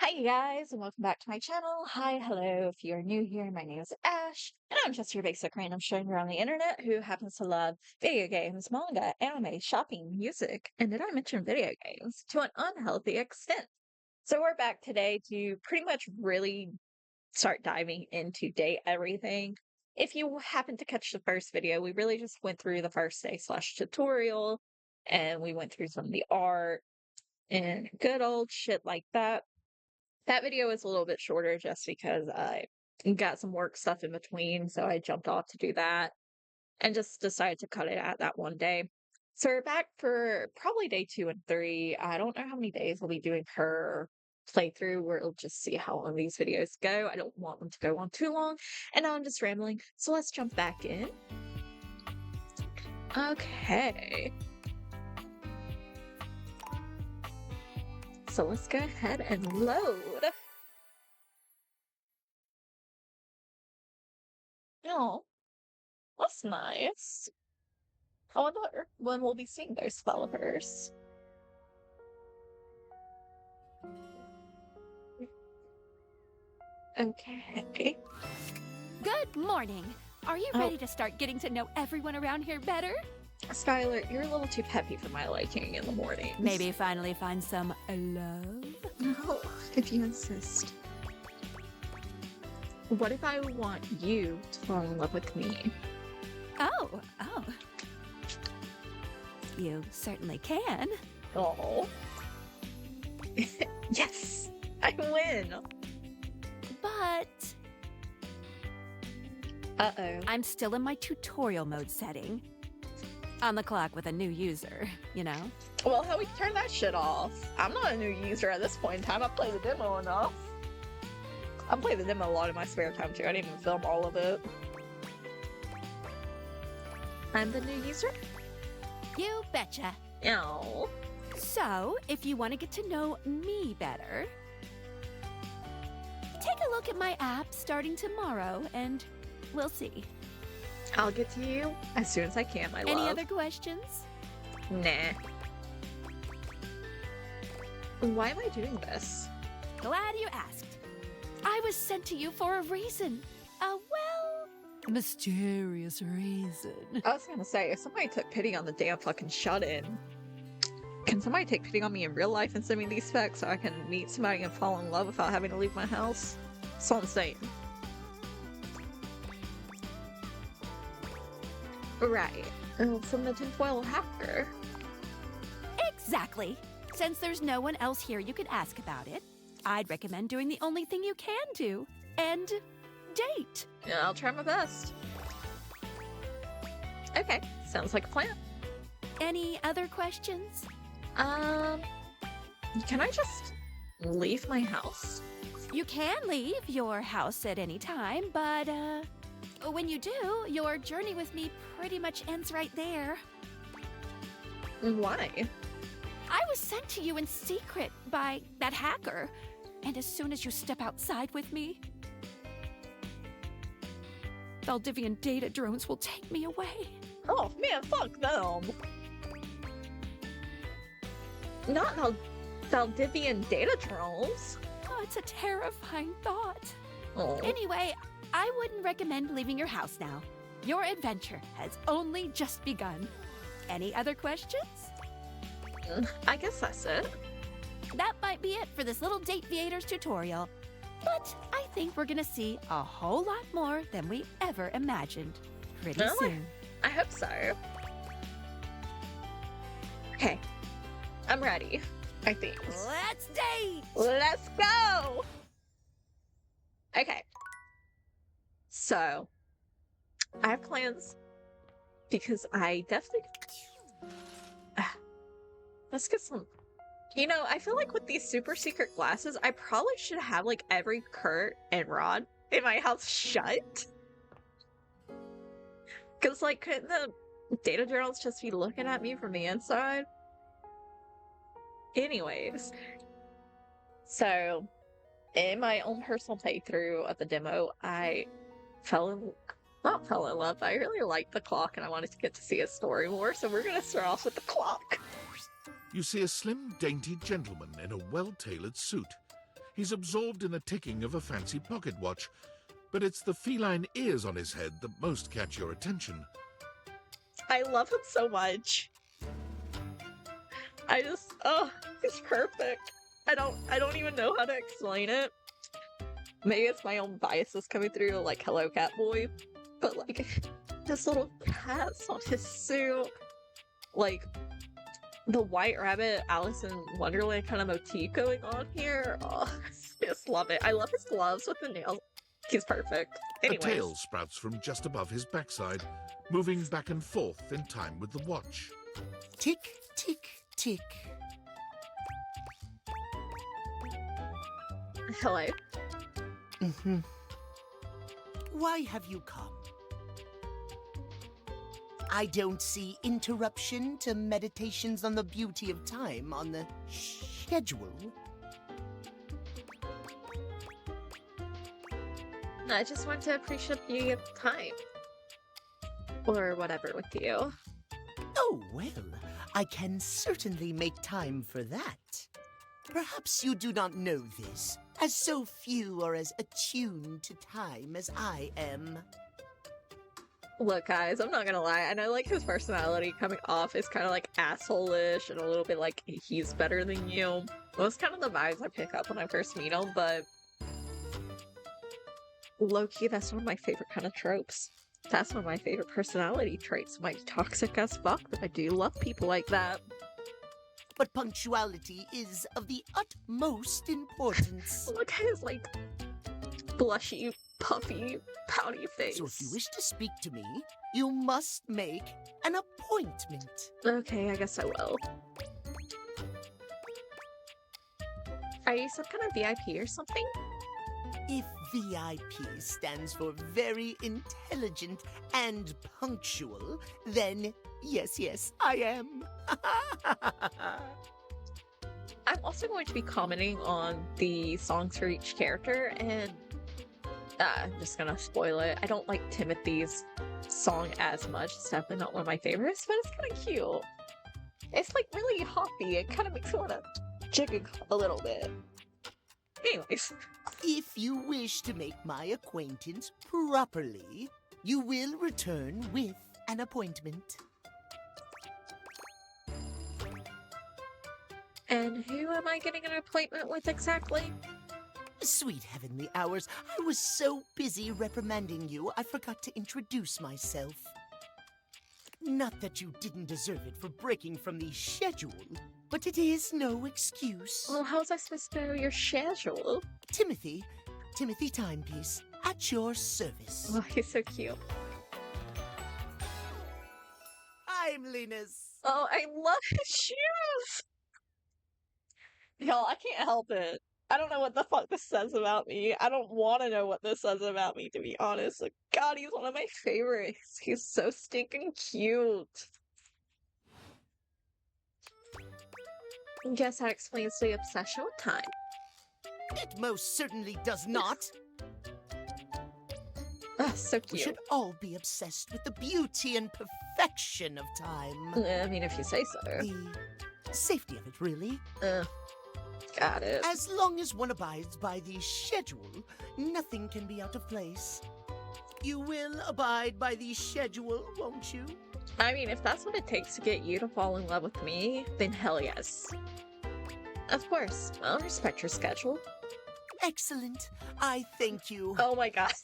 Hi, you guys, and welcome back to my channel. Hi, hello. If you're new here, my name is Ash, and I'm just your basic random stranger on the internet who happens to love video games, manga, anime, shopping, music, and did I mention video games to an unhealthy extent? So we're back today to pretty much really start diving into date everything. If you happen to catch the first video, we really just went through the first day slash tutorial, and we went through some of the art and good old shit like that. That video is a little bit shorter just because I got some work stuff in between, so I jumped off to do that and just decided to cut it at that one day. So we're back for probably day 2 and 3. I don't know how many days we'll be doing per playthrough. We'll just see how long these videos go. I don't want them to go on too long, and now I'm just rambling. So let's jump back in. Okay. So let's go ahead and load. Oh, that's nice. I wonder when we'll be seeing those developers. Okay. Good morning. Are you Oh, ready to start getting to know everyone around here better? Skylar, you're a little too peppy for my liking in the mornings. Maybe finally find some love? No, if you insist. What if I want you to fall in love with me? Oh. You certainly can. Oh. Yes! I win! But Uh-oh. I'm still in my tutorial mode setting. On the clock with a new user, you know? Well, how we turn that shit off? I'm not a new user at this point in time. I play the demo enough. I play the demo a lot in my spare time too. I didn't even film all of it. I'm the new user? You betcha. No. So, if you want to get to know me better, take a look at my app starting tomorrow and we'll see. I'll get to you as soon as I can, my love. Any other questions? Nah. Why am I doing this? Glad you asked. I was sent to you for a reason. Mysterious reason. I was gonna say, if somebody took pity on the damn fucking shut-in, can somebody take pity on me in real life and send me these specs so I can meet somebody and fall in love without having to leave my house? That's all I'm saying. Right. From the tinfoil hacker. Exactly. Since there's no one else here you could ask about it, I'd recommend doing the only thing you can do, and date. Yeah, I'll try my best. Okay, sounds like a plan. Any other questions? Can I just leave my house? You can leave your house at any time, but, when you do, your journey with me pretty much ends right there. Why? I was sent to you in secret by that hacker, and as soon as you step outside with me, Valdivian data drones will take me away. Oh man, fuck them. Not Valdivian data trolls. Oh, it's a terrifying thought. Oh. Anyway, I wouldn't recommend leaving your house now. Your adventure has only just begun. Any other questions? I guess that's it. That might be it for this little Date Viators tutorial. But I think we're gonna see a whole lot more than we ever imagined pretty soon. I hope so. Okay, I'm ready, I think. Let's date! Let's go! Okay. So, I have plans because I definitely... Let's get some... You know, I feel like with these super secret glasses, I probably should have like every Kurt and Rod in my house shut. Because like, couldn't the data journals just be looking at me from the inside? Anyways. So, in my own personal playthrough of the demo, I not fell in love, but I really liked the clock and I wanted to get to see his story more, so we're gonna start off with the clock. You see a slim, dainty gentleman in a well-tailored suit. He's absorbed in the ticking of a fancy pocket watch, but it's the feline ears on his head that most catch your attention. I love him so much. He's perfect. I don't even know how to explain it. Maybe it's my own biases coming through, like Hello Cat Boy, but like this little cats on his suit, like the White Rabbit Alice in Wonderland kind of motif going on here. Oh, I just love it. I love his gloves with the nails. He's perfect. Anyways. A tail sprouts from just above his backside, moving back and forth in time with the watch. Tick, tick, tick. Hello. Why have you come? I don't see interruption to meditations on the beauty of time on the schedule. I just want to appreciate the beauty of time. Or whatever with you. Oh, well, I can certainly make time for that. Perhaps you do not know this, as so few are as attuned to time as I am. Look, guys, I'm not gonna lie. I know, like, his personality coming off is kind of, like, asshole-ish and a little bit like he's better than you. Those kind of the vibes I pick up when I first meet him, but low-key, that's one of my favorite kind of tropes. That's one of my favorite personality traits. Might be toxic as fuck, but I do love people like that. But punctuality is of the utmost importance. Look at his, like, blushy, puffy, pouty face. So if you wish to speak to me, you must make an appointment. Okay, I guess I will. Are you some kind of VIP or something? If VIP stands for very intelligent and punctual, then yes, I am. I'm also going to be commenting on the songs for each character, and I'm just gonna spoil it. I don't like Timothy's song as much. It's definitely not one of my favorites, but it's kind of cute. It's like really hoppy. It kind of makes me want to jig a little bit. Anyways. If you wish to make my acquaintance properly, you will return with an appointment. And who am I getting an appointment with exactly? Sweet heavenly hours, I was so busy reprimanding you, I forgot to introduce myself. Not that you didn't deserve it for breaking from the schedule, but it is no excuse. Well, how was I supposed to know your schedule? Timothy Timepiece, at your service. Oh, he's so cute. I'm Linus. Oh, I love his shoes! Y'all, I can't help it. I don't know what the fuck this says about me. I don't want to know what this says about me, to be honest. Like, God, he's one of my favorites. He's so stinking cute. Guess that explains the obsession with time. It most certainly does not. Ah, so We cute. should all be obsessed with the beauty and perfection of time. I mean, if you say so. The safety of it, really. Got it. As long as one abides by the schedule, nothing can be out of place. You will abide by the schedule, won't you? I mean, if that's what it takes to get you to fall in love with me, then hell yes. Of course, I'll respect your schedule. Excellent. I thank you. Oh my gosh.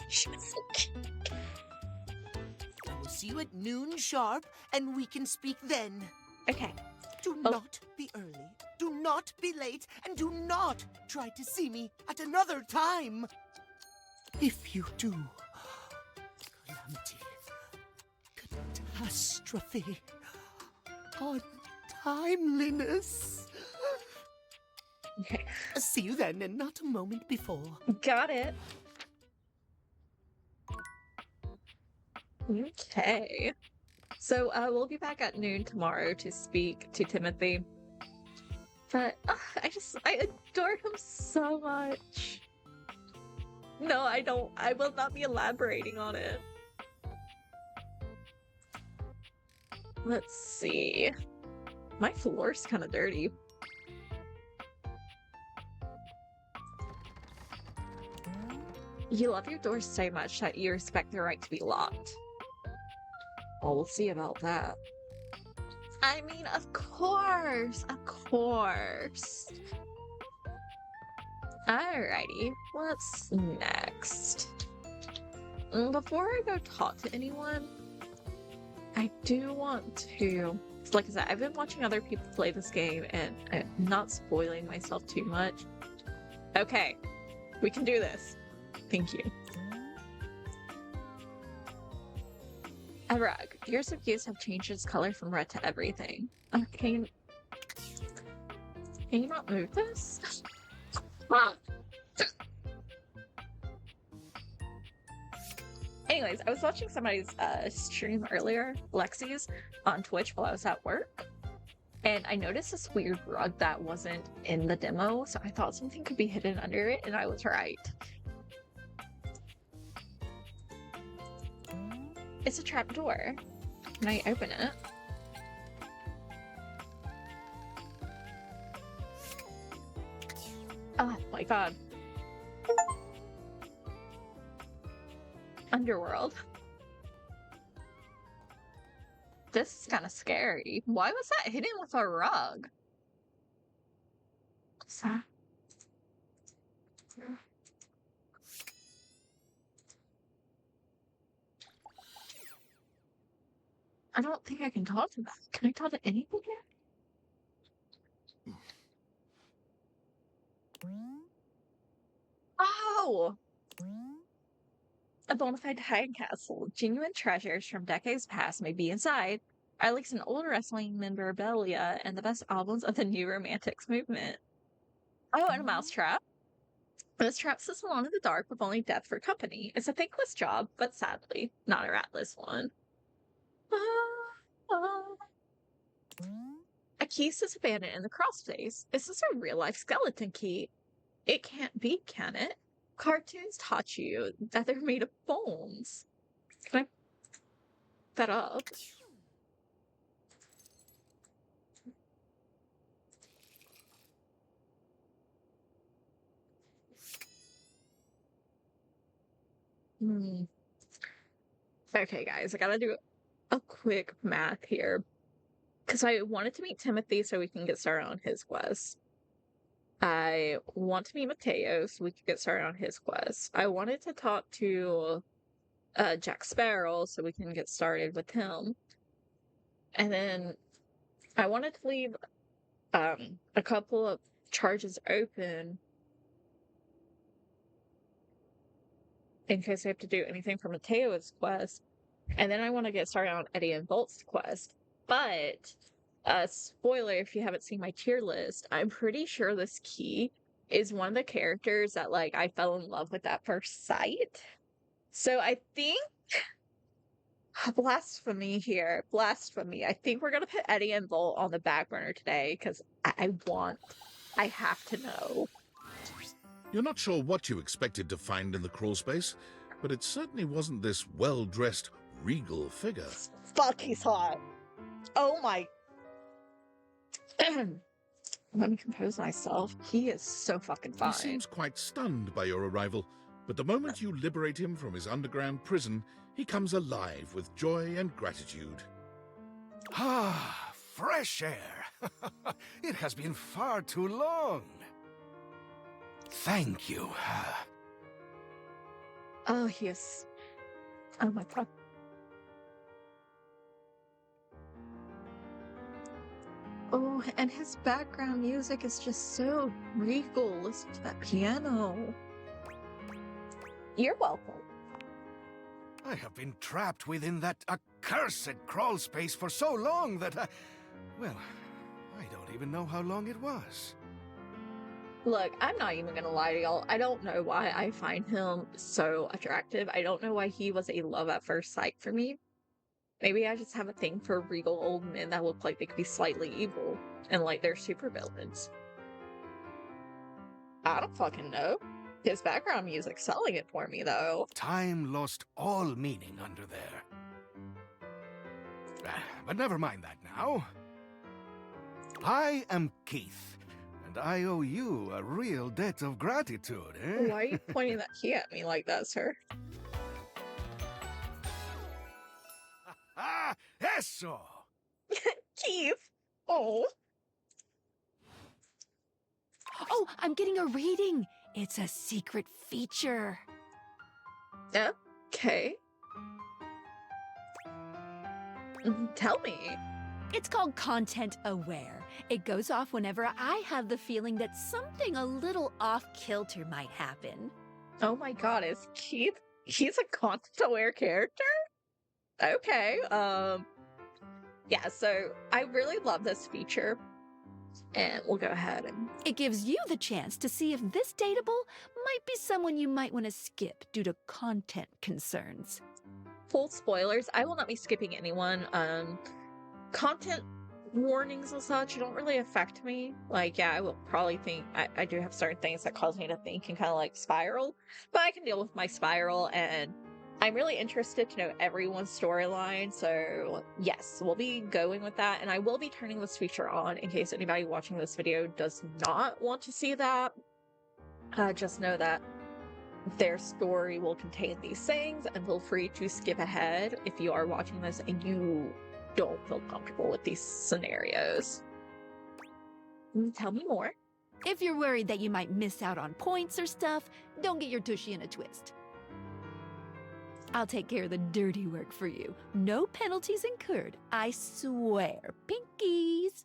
I will see you at noon sharp, and we can speak then. Okay. Do Oh. not be early, do not be late, and do not try to see me at another time. If you do, calamity, catastrophe, untimeliness. Okay. See you then, and not a moment before. Got it. Okay. So, we'll be back at noon tomorrow to speak to Timothy. But, I adore him so much. No, I don't. I will not be elaborating on it. Let's see. My floor's kind of dirty. You love your doors so much that you respect their right to be locked. Well, we'll see about that. I mean, of course, of course. Alrighty, what's next? Before I go talk to anyone, I do want to, like I said, I've been watching other people play this game and I'm not spoiling myself too much. Okay, we can do this. Thank you. A rug. Years of use have changed its color from red to everything. Can you not move this? Anyways, I was watching somebody's stream earlier, Lexi's, on Twitch while I was at work. And I noticed this weird rug that wasn't in the demo, so I thought something could be hidden under it, and I was right. It's a trap door. Can I open it? Oh my god. Underworld. This is kind of scary. Why was that hidden with a rug? What's that? I don't think I can talk to that. Can I talk to anything here? Oh! A bona fide time castle. Genuine treasures from decades past may be inside. At least an old wrestling memorabilia and the best albums of the new romantics movement. Oh, and a mousetrap. This trap sits alone in the dark with only death for company. It's a thankless job, but sadly, not a ratless one. A key sits abandoned in the crawl space. Is this a real-life skeleton key? It can't be, can it? Cartoons taught you that they're made of bones. Can I pick that up? Okay, guys, I gotta do a quick math here. Because I wanted to meet Timothy so we can get started on his quest. I want to meet Mateo so we can get started on his quest. I wanted to talk to Jack Sparrow so we can get started with him. And then I wanted to leave a couple of charges open in case I have to do anything for Mateo's quest. And then I want to get started on Eddie and Volt's quest. But, spoiler if you haven't seen my tier list, I'm pretty sure this key is one of the characters that, like, I fell in love with at first sight. So I think... Blasphemy here. Blasphemy. I think we're gonna put Eddie and Volt on the back burner today, because I have to know. You're not sure what you expected to find in the crawl space, but it certainly wasn't this well-dressed, regal figure. Fuck, he's hot. Oh my... Let me compose myself. He is so fucking fine. He seems quite stunned by your arrival, but the moment you liberate him from his underground prison, he comes alive with joy and gratitude. Ah, fresh air. It has been far too long. Thank you. Oh, he is... Oh my god. Oh, and his background music is just so regal. Listen to that piano. You're welcome. I have been trapped within that accursed crawl space for so long that well, I don't even know how long it was. Look, I'm not even gonna lie to y'all. I don't know why I find him so attractive. I don't know why he was a love at first sight for me. Maybe I just have a thing for regal old men that look like they could be slightly evil and like they're super villains. I don't fucking know. His background music's selling it for me, though. Time lost all meaning under there. But never mind that now. I am Keith, and that I owe you a real debt of gratitude, eh? Why are you pointing that key at me like that, sir? Ah, eso! Keith! Oh. Oh, I'm getting a reading. It's a secret feature. Okay. Tell me. It's called Content Aware. It goes off whenever I have the feeling that something a little off-kilter might happen. Oh my god, is Keith? He's a content-aware character? Okay, yeah, so I really love this feature. And we'll go ahead and... It gives you the chance to see if this dateable might be someone you might want to skip due to content concerns. Full spoilers, I will not be skipping anyone. Content warnings and such don't really affect me. Like, yeah, I will probably think, I do have certain things that cause me to think and kind of like spiral, but I can deal with my spiral, and I'm really interested to know everyone's storyline, so yes, we'll be going with that, and I will be turning this feature on in case anybody watching this video does not want to see that. Just know that their story will contain these things, and feel free to skip ahead if you are watching this and you don't feel comfortable with these scenarios. Tell me more. If you're worried that you might miss out on points or stuff, don't get your tushy in a twist. I'll take care of the dirty work for you. No penalties incurred, I swear. Pinkies!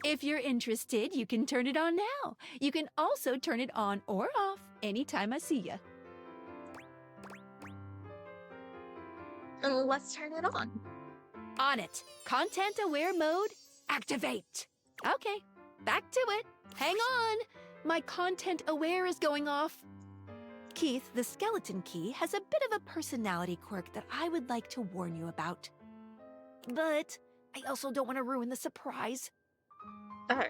If you're interested, you can turn it on now. You can also turn it on or off anytime I see ya. Let's turn it on. On it. Content aware mode, activate. Okay, back to it. Hang on. My content aware is going off. Keith, the skeleton key has a bit of a personality quirk that I would like to warn you about. But I also don't want to ruin the surprise. Oh.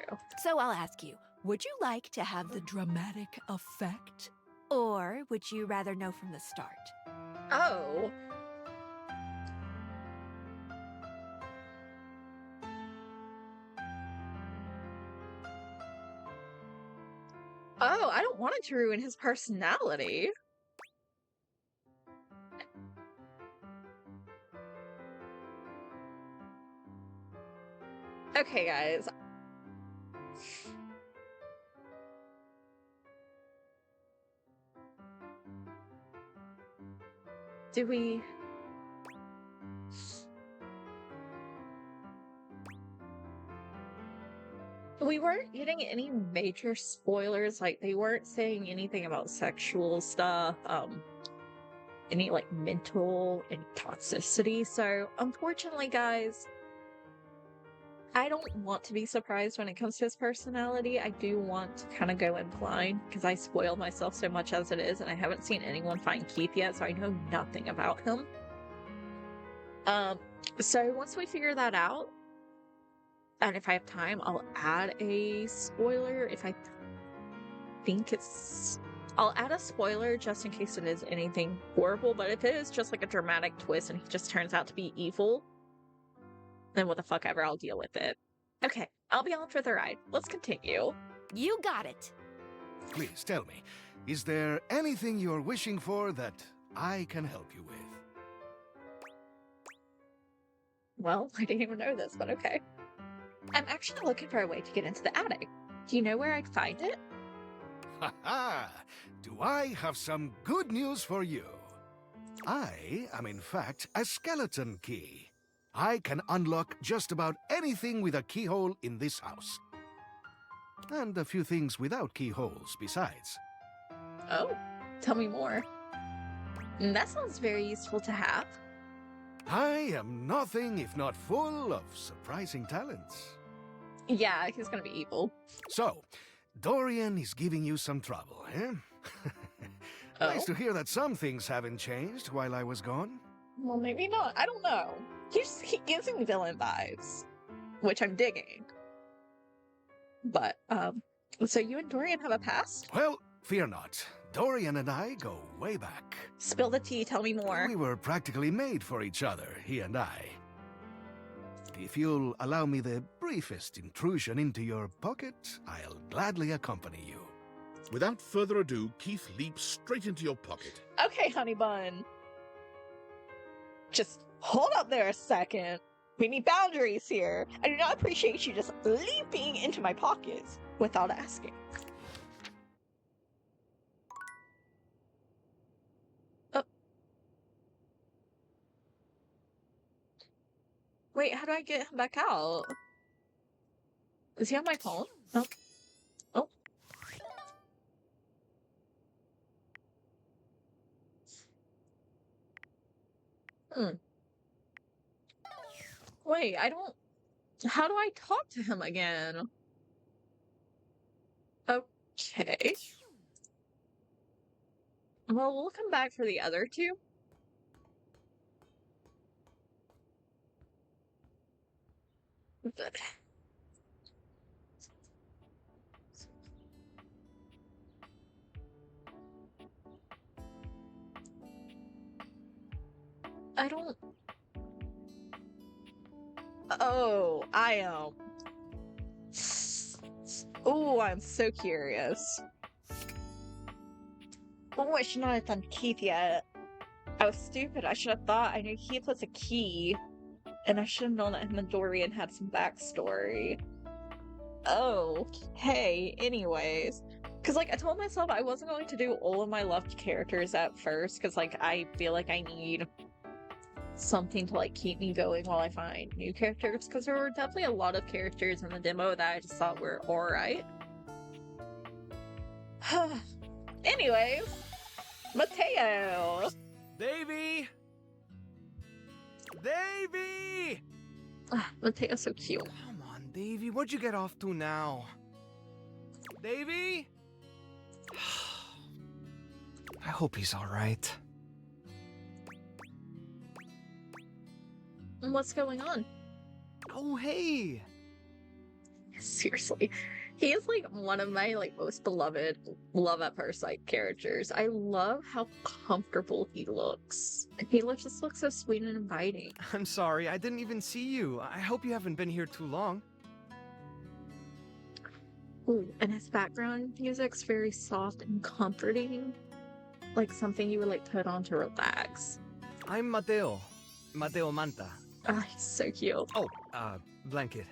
So I'll ask you, would you like to have the dramatic effect? Or would you rather know from the start? Oh. Oh, I don't want it to ruin his personality. Okay, guys. Do we... We weren't getting any major spoilers, like they weren't saying anything about sexual stuff, any like mental and toxicity, so unfortunately guys, I don't want to be surprised when it comes to his personality. I do want to kind of go in blind, because I spoiled myself so much as it is, and I haven't seen anyone find Keith yet, so I know nothing about him. So once we figure that out, and if I have time, I'll add a spoiler if I think it's... I'll add a spoiler just in case it is anything horrible, but if it is just like a dramatic twist and he just turns out to be evil, then what the fuck ever, I'll deal with it. Okay, I'll be on for the ride. Let's continue. You got it. Please tell me, is there anything you're wishing for that I can help you with? Well, I didn't even know this, but okay. I'm actually looking for a way to get into the attic. Do you know where I can find it? Ha ha! Do I have some good news for you? I am in fact a skeleton key. I can unlock just about anything with a keyhole in this house. And a few things without keyholes besides. Oh, tell me more. That sounds very useful to have. I am nothing if not full of surprising talents. Yeah, he's gonna be evil. So, Dorian is giving you some trouble, eh? Nice Oh? to hear that some things haven't changed while I was gone. Well, maybe not. I don't know. He gives me villain vibes, which I'm digging. But, so you and Dorian have a past? Well, fear not. Dorian and I go way back. Spill the tea, tell me more. We were practically made for each other, he and I. If you'll allow me the briefest intrusion into your pocket, I'll gladly accompany you. Without further ado, Keith leaps straight into your pocket. Okay, honey bun. Just hold up there a second. We need boundaries here. I do not appreciate you just leaping into my pockets without asking. Oh. Wait, how do I get him back out? Is he on my phone? Oh. Oh. Wait, I don't... How do I talk to him again? Okay. Well, we'll come back for the other two. But... I don't... Oh, I am. Oh, I'm so curious. Oh, I should not have done Keith yet. I was stupid. I should have thought I knew Keith was a key. And I should have known that him and Dorian had some backstory. Oh, hey, anyways. Because, like, I told myself I wasn't going to do all of my loved characters at first. Because, like, I feel like I need something to, like, keep me going while I find new characters. Because there were definitely a lot of characters in the demo that I just thought were alright. Anyways, Mateo! Davy! Davy! Mateo's so cute. Come on, Davy, what'd you get off to now? Davy? I hope he's alright. What's going on? Oh, hey! Seriously. He is, like, one of my, like, most beloved love at first sight characters. I love how comfortable he looks. He just looks so sweet and inviting. I'm sorry, I didn't even see you. I hope you haven't been here too long. Ooh, and his background music's very soft and comforting. Like something you would, like, put on to relax. I'm Mateo. Mateo Manta. Ah, he's so cute. Oh, blanket.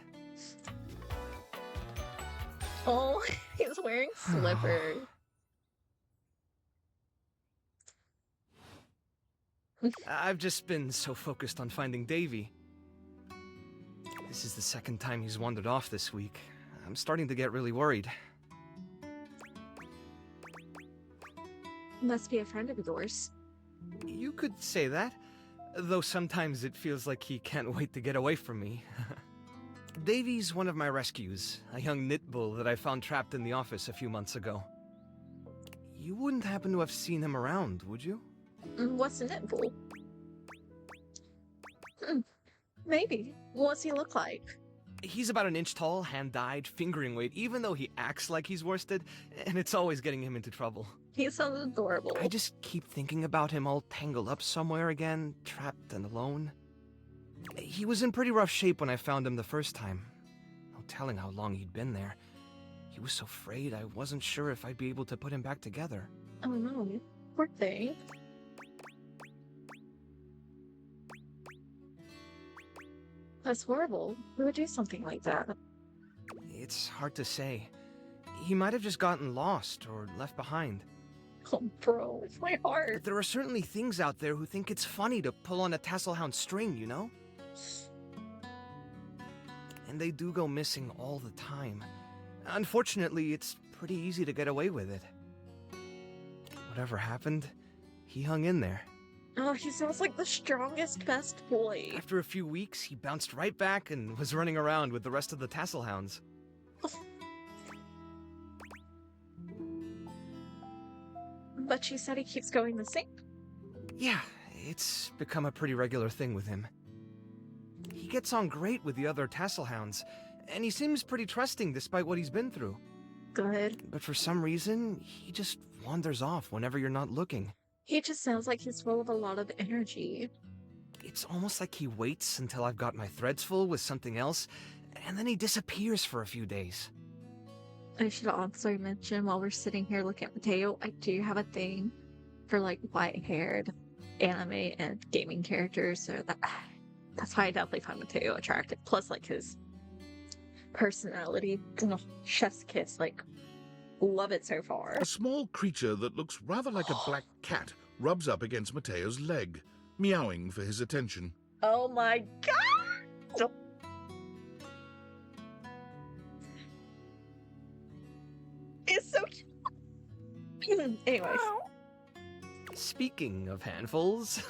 Oh, he's wearing slippers. I've just been so focused on finding Davy. This is the second time he's wandered off this week. I'm starting to get really worried. Must be a friend of yours. You could say that, though sometimes it feels like he can't wait to get away from me. Davy's one of my rescues, a young knit bull that I found trapped in the office a few months ago. You wouldn't happen to have seen him around, would you? What's a knit bull? Maybe. What's he look like? He's about an inch tall, hand-dyed, fingering weight, even though he acts like he's worsted, and it's always getting him into trouble. He sounds adorable. I just keep thinking about him all tangled up somewhere again, trapped and alone. He was in pretty rough shape when I found him the first time. No telling how long he'd been there. He was so frayed I wasn't sure if I'd be able to put him back together. Oh no, poor thing. That's horrible. Who would do something like that? It's hard to say. He might have just gotten lost or left behind. Oh, bro, my heart. But there are certainly things out there who think it's funny to pull on a tasselhound string, you know? And they do go missing all the time. Unfortunately, it's pretty easy to get away with it. Whatever happened, he hung in there. Oh, he sounds like the strongest, best boy. After a few weeks, he bounced right back and was running around with the rest of the tasselhounds. But she said he keeps going missing? Yeah, it's become a pretty regular thing with him. He gets on great with the other tasselhounds, and he seems pretty trusting despite what he's been through. Good. But for some reason, he just wanders off whenever you're not looking. He just sounds like he's full of a lot of energy. It's almost like he waits until I've got my threads full with something else, and then he disappears for a few days. I should also mention while we're sitting here looking at Mateo, I do have a thing for like white-haired anime and gaming characters, so that's why I definitely find Mateo attractive. Plus, like his personality, chef's kiss, like love it so far. A small creature that looks rather like a black cat rubs up against Mateo's leg, meowing for his attention. Oh my god! It's so cute. Anyways. Speaking of handfuls,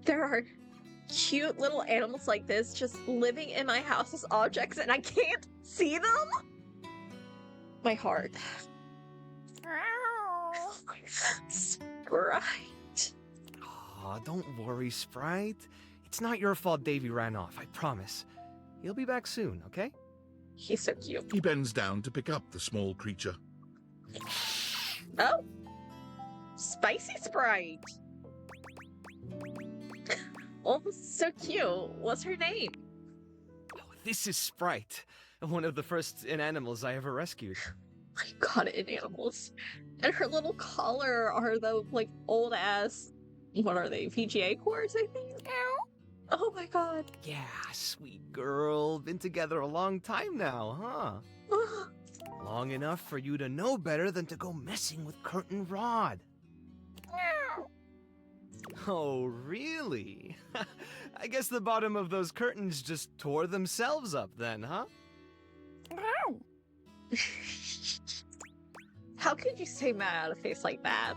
There are cute little animals like this just living in my house as objects and I can't see them? My heart. Right. aw, don't worry, Sprite. It's not your fault Davy ran off, I promise. He'll be back soon, okay? He's so cute. He bends down to pick up the small creature. Oh. Spicy Sprite. Oh, so cute. What's her name? Oh, this is Sprite, one of the first inanimals I ever rescued. My god, in animals. And her little collar are the, like, old-ass, what are they, VGA cords, I think? Oh my god. Yeah, sweet girl. Been together a long time now, huh? Long enough for you to know better than to go messing with Curtain Rod. Oh, really? I guess the bottom of those curtains just tore themselves up then, huh? How could you say mad out of face like that?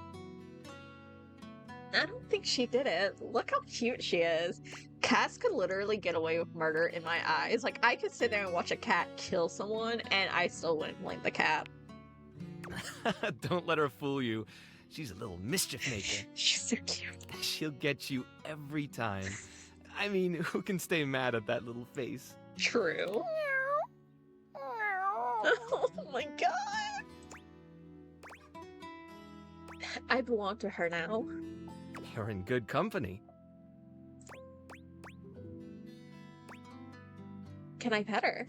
I don't think she did it. Look how cute she is. Cats could literally get away with murder in my eyes. Like, I could sit there and watch a cat kill someone, and I still wouldn't blame the cat. Don't let her fool you. She's a little mischief maker. She's so cute. She'll get you every time. I mean, who can stay mad at that little face? True. Oh my god. I belong to her now. You're in good company. Can I pet her?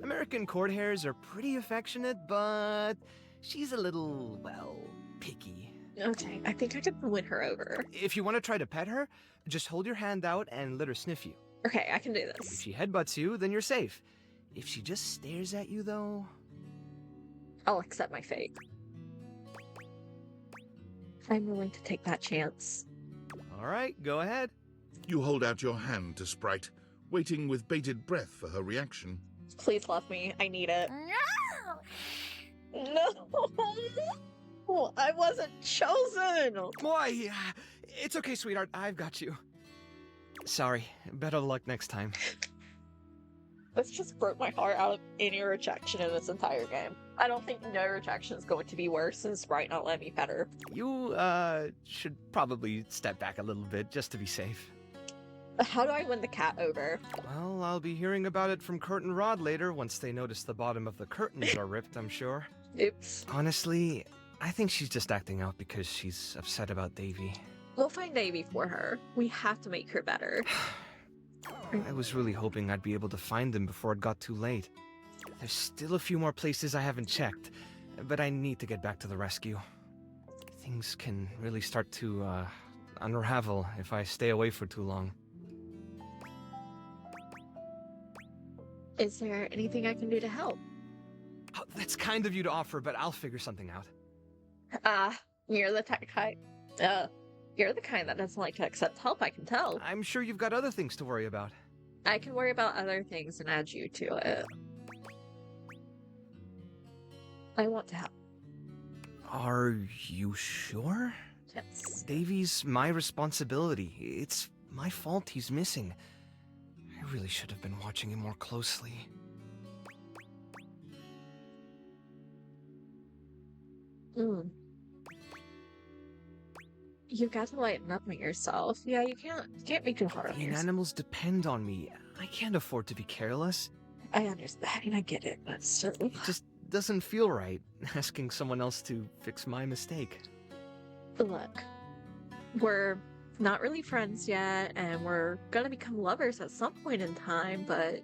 American court hares are pretty affectionate, but she's a little, well, picky. Okay, I think I could win her over. If you want to try to pet her, just hold your hand out and let her sniff you. Okay, I can do If this. she headbutts you, then you're safe. If she just stares at you, though... I'll accept my fate. I'm willing to take that chance. All right, go ahead. You hold out your hand to Sprite, waiting with bated breath for her reaction. Please love me. I need it. No! I wasn't chosen! Boy, it's okay, sweetheart. I've got you. Sorry. Better luck next time. This just broke my heart out of any rejection in this entire game. I don't think no rejection is going to be worse than Sprite not letting me pet her. You, should probably step back a little bit just to be safe. How do I win the cat over? Well, I'll be hearing about it from Curtain Rod later once they notice the bottom of the curtains are ripped, I'm sure. Oops. Honestly, I think she's just acting out because she's upset about Davy. We'll find Davy for her. We have to make her better. I was really hoping I'd be able to find them before it got too late. There's still a few more places I haven't checked, but I need to get back to the rescue. Things can really start to, unravel if I stay away for too long. Is there anything I can do to help? Oh, that's kind of you to offer, but I'll figure something out. You're the kind. You're the kind that doesn't like to accept help, I can tell. I'm sure you've got other things to worry about. I can worry about other things and add you to it. I want to help. Are you sure? Yes. Davy's my responsibility. It's my fault he's missing. I really should have been watching him more closely. You got to lighten up on yourself. Yeah, you can't be too hard on The yourself. animals depend on me. I can't afford to be careless. I understand and I get it, but still. It just doesn't feel right asking someone else to fix my mistake. Look, we're not really friends yet, and we're gonna become lovers at some point in time, but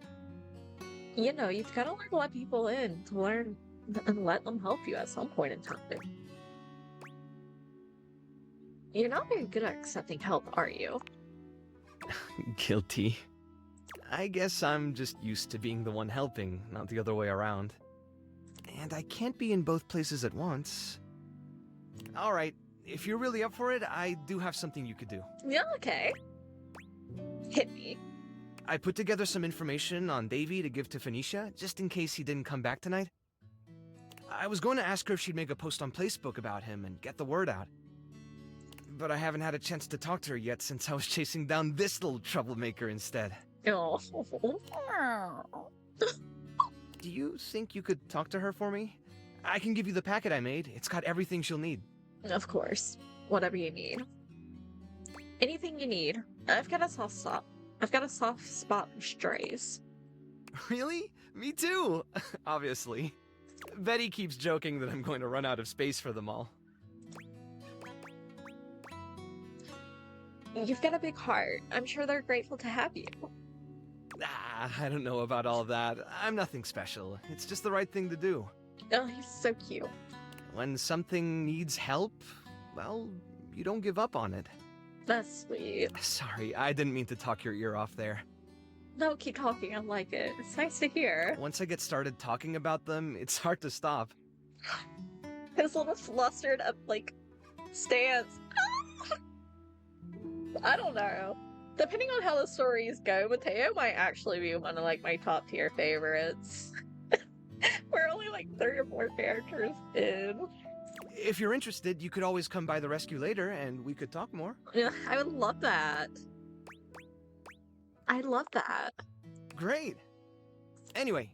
you've got to learn to let people in, to learn and let them help you at some point in time. You're not very good at accepting help, are you? Guilty. I guess I'm just used to being the one helping, not the other way around. And I can't be in both places at once. Alright, if you're really up for it, I do have something you could do. Yeah, okay. Hit me. I put together some information on Davy to give to Phoenicia, just in case he didn't come back tonight. I was going to ask her if she'd make a post on Facebook about him and get the word out. But I haven't had a chance to talk to her yet since I was chasing down this little troublemaker instead. Oh. Do you think you could talk to her for me? I can give you the packet I made. It's got everything she'll need. Of course. Whatever you need. Anything you need. I've got a soft spot. I've got a soft spot for strays. Really? Me too! Obviously. Betty keeps joking that I'm going to run out of space for them all. You've got a big heart. I'm sure they're grateful to have you. I don't know about all that. I'm nothing special. It's just the right thing to do. Oh, he's so cute. When something needs help, well, you don't give up on it. That's sweet. Sorry, I didn't mean to talk your ear off there. No, keep talking. I like it. It's nice to hear. Once I get started talking about them, it's hard to stop. His little flustered up, stance. I don't know. Depending on how the stories go, Mateo might actually be one of, my top tier favorites. We're only, 3 or 4 characters in. If you're interested, you could always come by the rescue later, and we could talk more. Yeah, I would love that. I love that. Great. Anyway.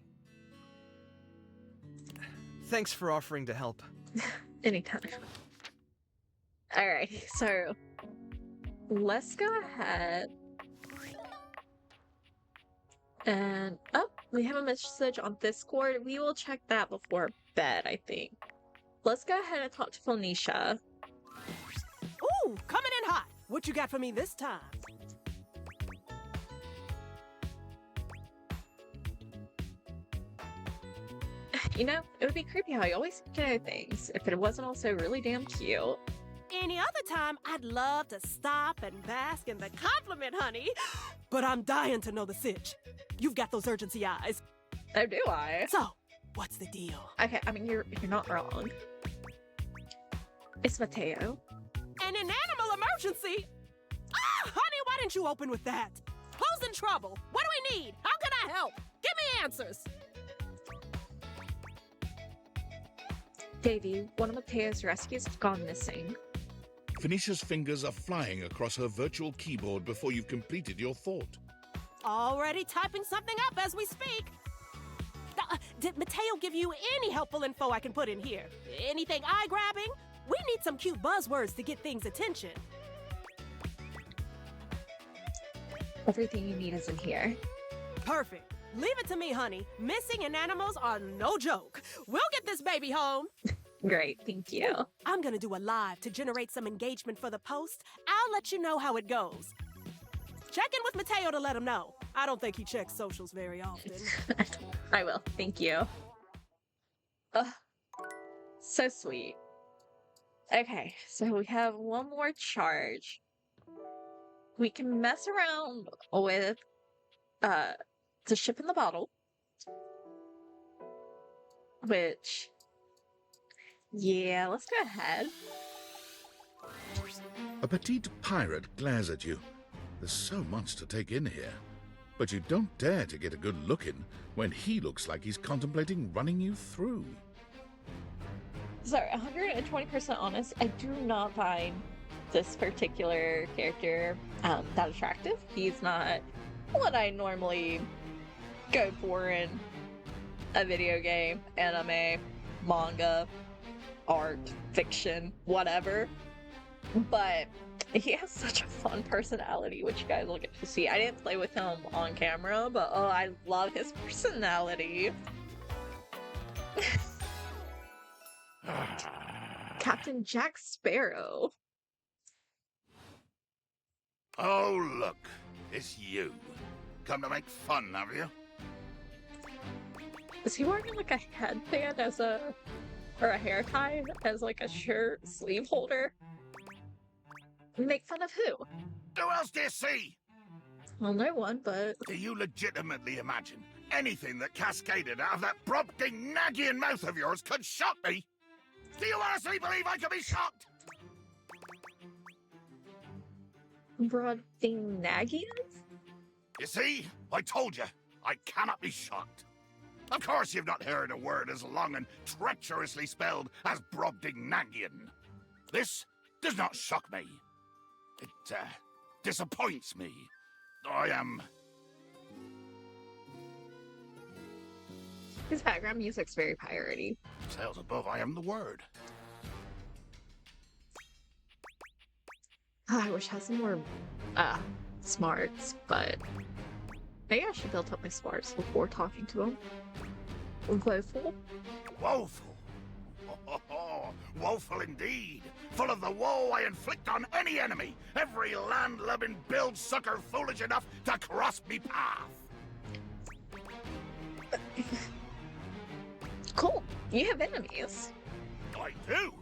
Thanks for offering to help. Anytime. Alright, so let's go ahead and we have a message on Discord. We will check that before bed, I think. Let's go ahead and talk to Phoenicia. Ooh, coming in hot. What you got for me this time? It would be creepy how you always know things if it wasn't also really damn cute. Any other time, I'd love to stop and bask in the compliment, honey. But I'm dying to know the sitch. You've got those urgency eyes. Oh, do I? So, what's the deal? Okay, I mean, you're not wrong. It's Mateo. An animal emergency? Ah, honey, why didn't you open with that? Who's in trouble? What do we need? How can I help? Give me answers. Davy, one of Mateo's rescues has gone missing. Phoenicia's fingers are flying across her virtual keyboard before you've completed your thought. Already typing something up as we speak. Did Mateo give you any helpful info I can put in here? Anything eye-grabbing? We need some cute buzzwords to get things' attention. Everything you need is in here. Perfect. Leave it to me, honey. Missing in animals are no joke. We'll get this baby home. Great, thank you. I'm gonna do a live to generate some engagement for the post. I'll let you know how it goes. Check in with Mateo to let him know. I don't think he checks socials very often. I will, thank you. Ugh, so sweet. Okay, so we have one more charge. We can mess around with the ship in the bottle, which, yeah, let's go ahead. A petite pirate glares at you. There's so much to take in here. But you don't dare to get a good look in when he looks like he's contemplating running you through. Sorry, 120% honest, I do not find this particular character that attractive. He's not what I normally go for in a video game, anime, manga, art, fiction, whatever. But he has such a fun personality, which you guys will get to see. I didn't play with him on camera, but oh, I love his personality. Captain Jack Sparrow. Oh, look. It's you. Come to make fun, have you? Is he wearing like a headband or a hair tie as like a shirt sleeve holder? Make fun of who? Who else do you see? Well, no one, but Do you legitimately imagine anything that cascaded out of that Brobdingnagian mouth of yours could shock me? Do you honestly believe I could be shocked? Brobdingnagians? You see, I told you, I cannot be shocked. Of course you've not heard a word as long and treacherously spelled as Brobdingnagian. This does not shock me. It, disappoints me. I am... His background music's very piratey. Tales above, I am the word. I wish I had some more, smarts, but maybe I should build up my smarts before talking to him. Woeful? Woeful. Oh, woeful indeed. Full of the woe I inflict on any enemy. Every land-lubbing build-sucker foolish enough to cross me path. Cool. You have enemies. I do.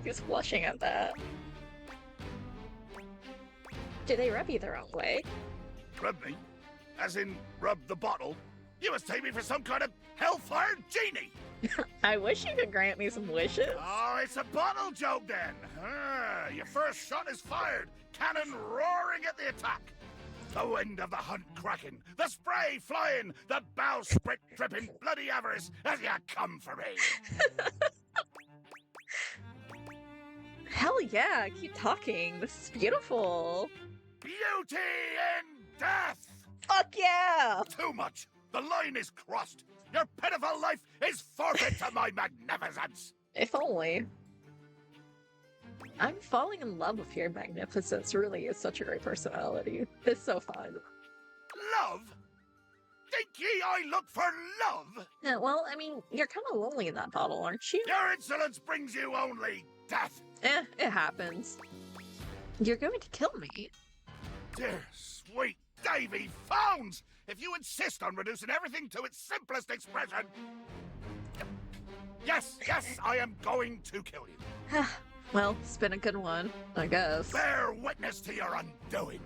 He's blushing at that. Do they rub you the wrong way? Rub me? As in, rub the bottle? You must take me for some kind of hellfire genie! I wish you could grant me some wishes. Oh, it's a bottle joke then! Your first shot is fired, cannon roaring at the attack! The wind of the hunt cracking, the spray flying, the bowsprit dripping bloody avarice as you come for me! Hell yeah, keep talking. This is beautiful. Beauty in death! Fuck yeah! Too much! The line is crossed! Your pitiful life is forfeit to my magnificence! If only. I'm falling in love with your magnificence. Really is such a great personality. It's so fun. Love? Think ye I look for love? Yeah, well, I mean, you're kind of lonely in that bottle, aren't you? Your insolence brings you only death! It happens. You're going to kill me. Dear, sweet Davy Phones! If you insist on reducing everything to its simplest expression... Yes, I am going to kill you. Well, it's been a good one, I guess. Bear witness to your undoing.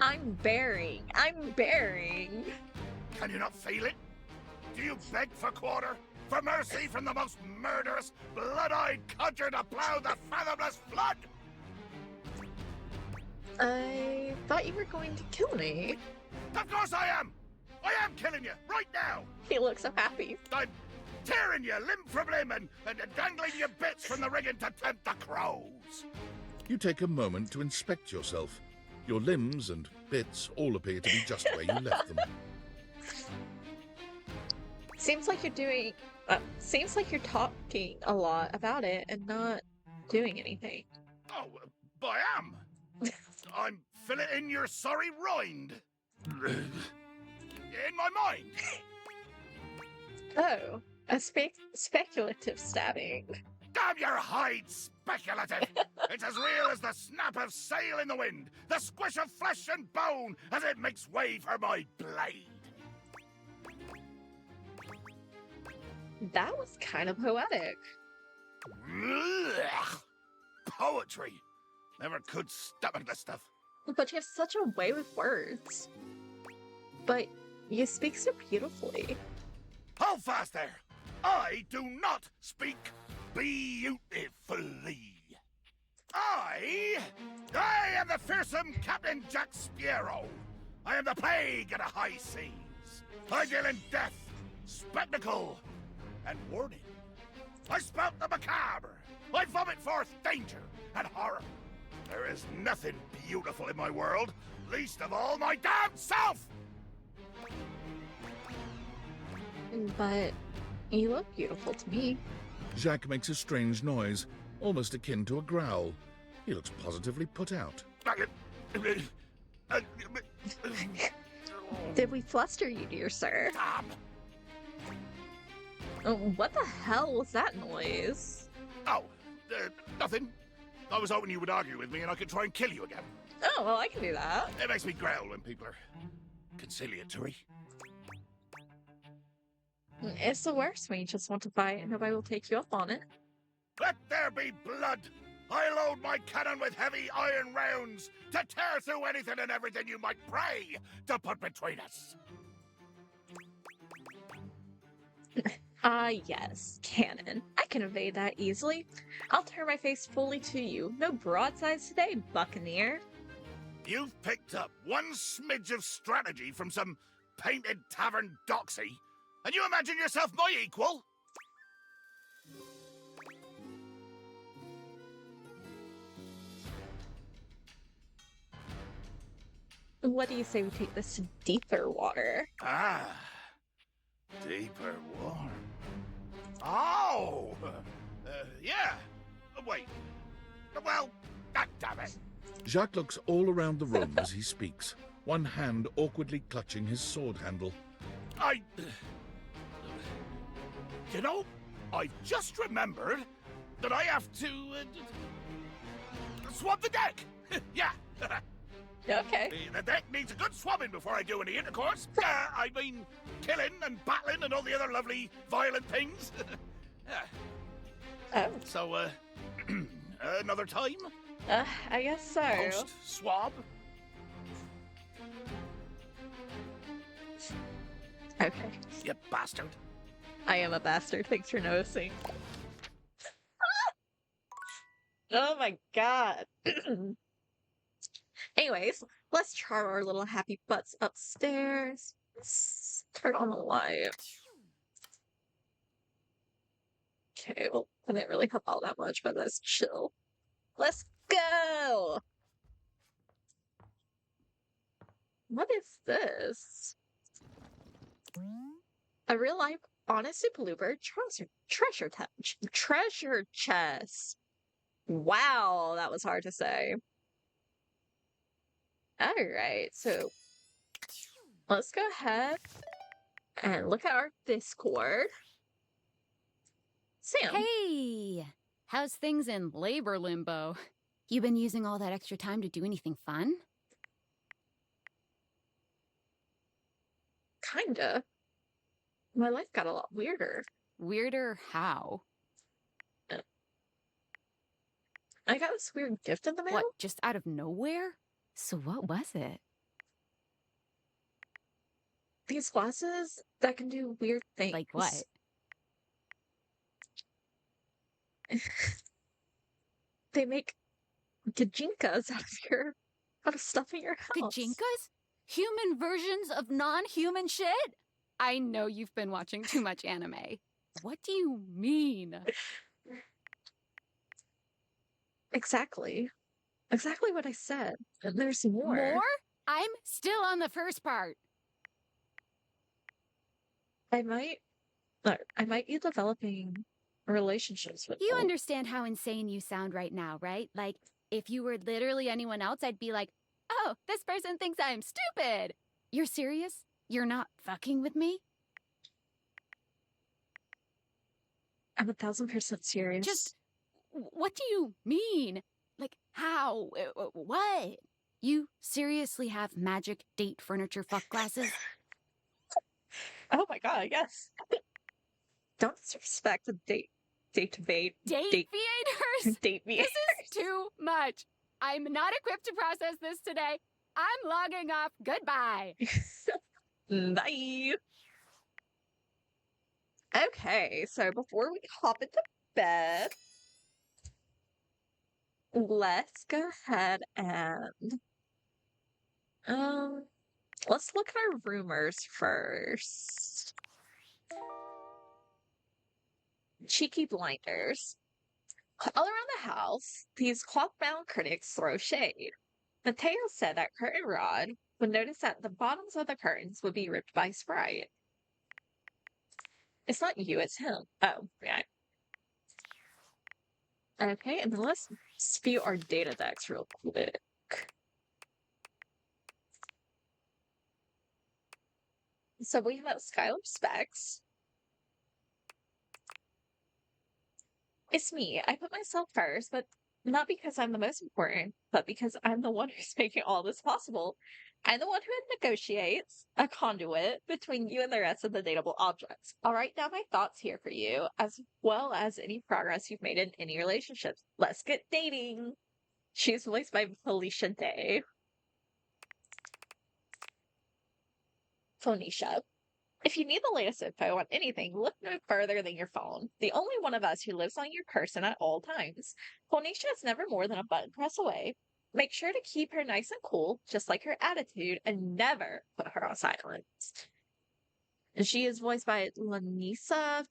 I'm bearing. Can you not feel it? Do you beg for quarter? For mercy from the most murderous, blood-eyed codger to plow the fathomless flood? I thought you were going to kill me. Of course I am! I am killing you, right now! He looks so happy. I'm tearing you limb from limb and dangling your bits from the rigging to tempt the crows. You take a moment to inspect yourself. Your limbs and bits all appear to be just where you left them. Seems like you're talking a lot about it and not doing anything. Oh, but I am. I'm filleting your sorry rind. In my mind. Oh, a speculative stabbing. Damn your hide, speculative! It's as real as the snap of sail in the wind, the squish of flesh and bone as it makes way for my blade. That was kind of poetic. Ugh. Poetry. Never could stomach this stuff. But you have such a way with words. But you speak so beautifully. Hold fast there! I do not speak beautifully. I am the fearsome Captain Jack Sparrow. I am the plague of the high seas. I deal in death, spectacle, and warning. I spout the macabre. I vomit forth danger and horror. There is nothing beautiful in my world, least of all my damn self! But you look beautiful to me. Jacques makes a strange noise, almost akin to a growl. He looks positively put out. Did we fluster you, dear sir? Stop! Oh, what the hell was that noise? Oh, nothing. I was hoping you would argue with me and I could try and kill you again. Oh, well, I can do that. It makes me growl when people are conciliatory. It's the worst when you just want to fight and nobody will take you up on it. Let there be blood! I load my cannon with heavy iron rounds to tear through anything and everything you might pray to put between us. Yes, cannon. I can evade that easily. I'll turn my face fully to you. No broadsides today, buccaneer. You've picked up one smidge of strategy from some painted tavern doxy, and you imagine yourself my equal? What do you say we take this to deeper water? Ah, deeper water. Oh! Yeah. Wait. Well, God damn it. Jacques looks all around the room as he speaks, one hand awkwardly clutching his sword handle. You know, I've just remembered that I have to swab the deck. Yeah. Okay. The deck needs a good swabbing before I do any intercourse. I mean, killing and battling and all the other lovely violent things. Yeah. Oh. So, another time? I guess so. Post-swab? Okay. You bastard. I am a bastard. Thanks for noticing. Oh my god. Anyways, let's chart our little happy butts upstairs. Let's turn on the light. Okay, well, I didn't really help out that much, but let's chill. Let's go! What is this? A real life honest super looper treasure chest. Wow, that was hard to say. Alright, so let's go ahead and look at our Discord. Sam. Hey! How's things in labor limbo? You been using all that extra time to do anything fun? Kinda. My life got a lot weirder. Weirder how? I got this weird gift in the mail. What, just out of nowhere? So what was it? These glasses that can do weird things. Like what? They make gajinkas out of stuff in your house. Gajinkas? Human versions of non-human shit? I know you've been watching too much anime. What do you mean? Exactly. Exactly what I said. And there's more. More? I'm still on the first part. I might be developing relationships with You them. understand how insane you sound right now, right? Like, if you were literally anyone else, I'd be like, oh, this person thinks I'm stupid. You're serious? You're not fucking with me? I'm 1000% serious. Just, what do you mean? Like, how? What? You seriously have magic date furniture fuck glasses? Oh my god, yes. Don't disrespect the date Date theaters? date me. This is too much. I'm not equipped to process this today. I'm logging off. Goodbye. Bye. Okay, so before we hop into bed, let's go ahead and let's look at our rumors first. Cheeky blinders. All around the house, these cloth-bound critics throw shade. Mateo said that Curtain Rod would notice that the bottoms of the curtains would be ripped by Sprite. It's not you, it's him. Oh, yeah. Okay, and then let's spew our data decks real quick. So we have Skylar Specs. It's me. I put myself first, but Not because I'm the most important, but because I'm the one who's making all this possible. I'm the one who negotiates a conduit between you and the rest of the dateable objects. I'll write down my thoughts here for you, as well as any progress you've made in any relationships. Let's get dating. She's voiced by Felicia Day. Phoenicia. If you need the latest info on anything, look no further than your phone. The only one of us who lives on your person at all times. Phoenicia is never more than a button press away. Make sure to keep her nice and cool, just like her attitude, and never put her on silence. And she is voiced by Lanisa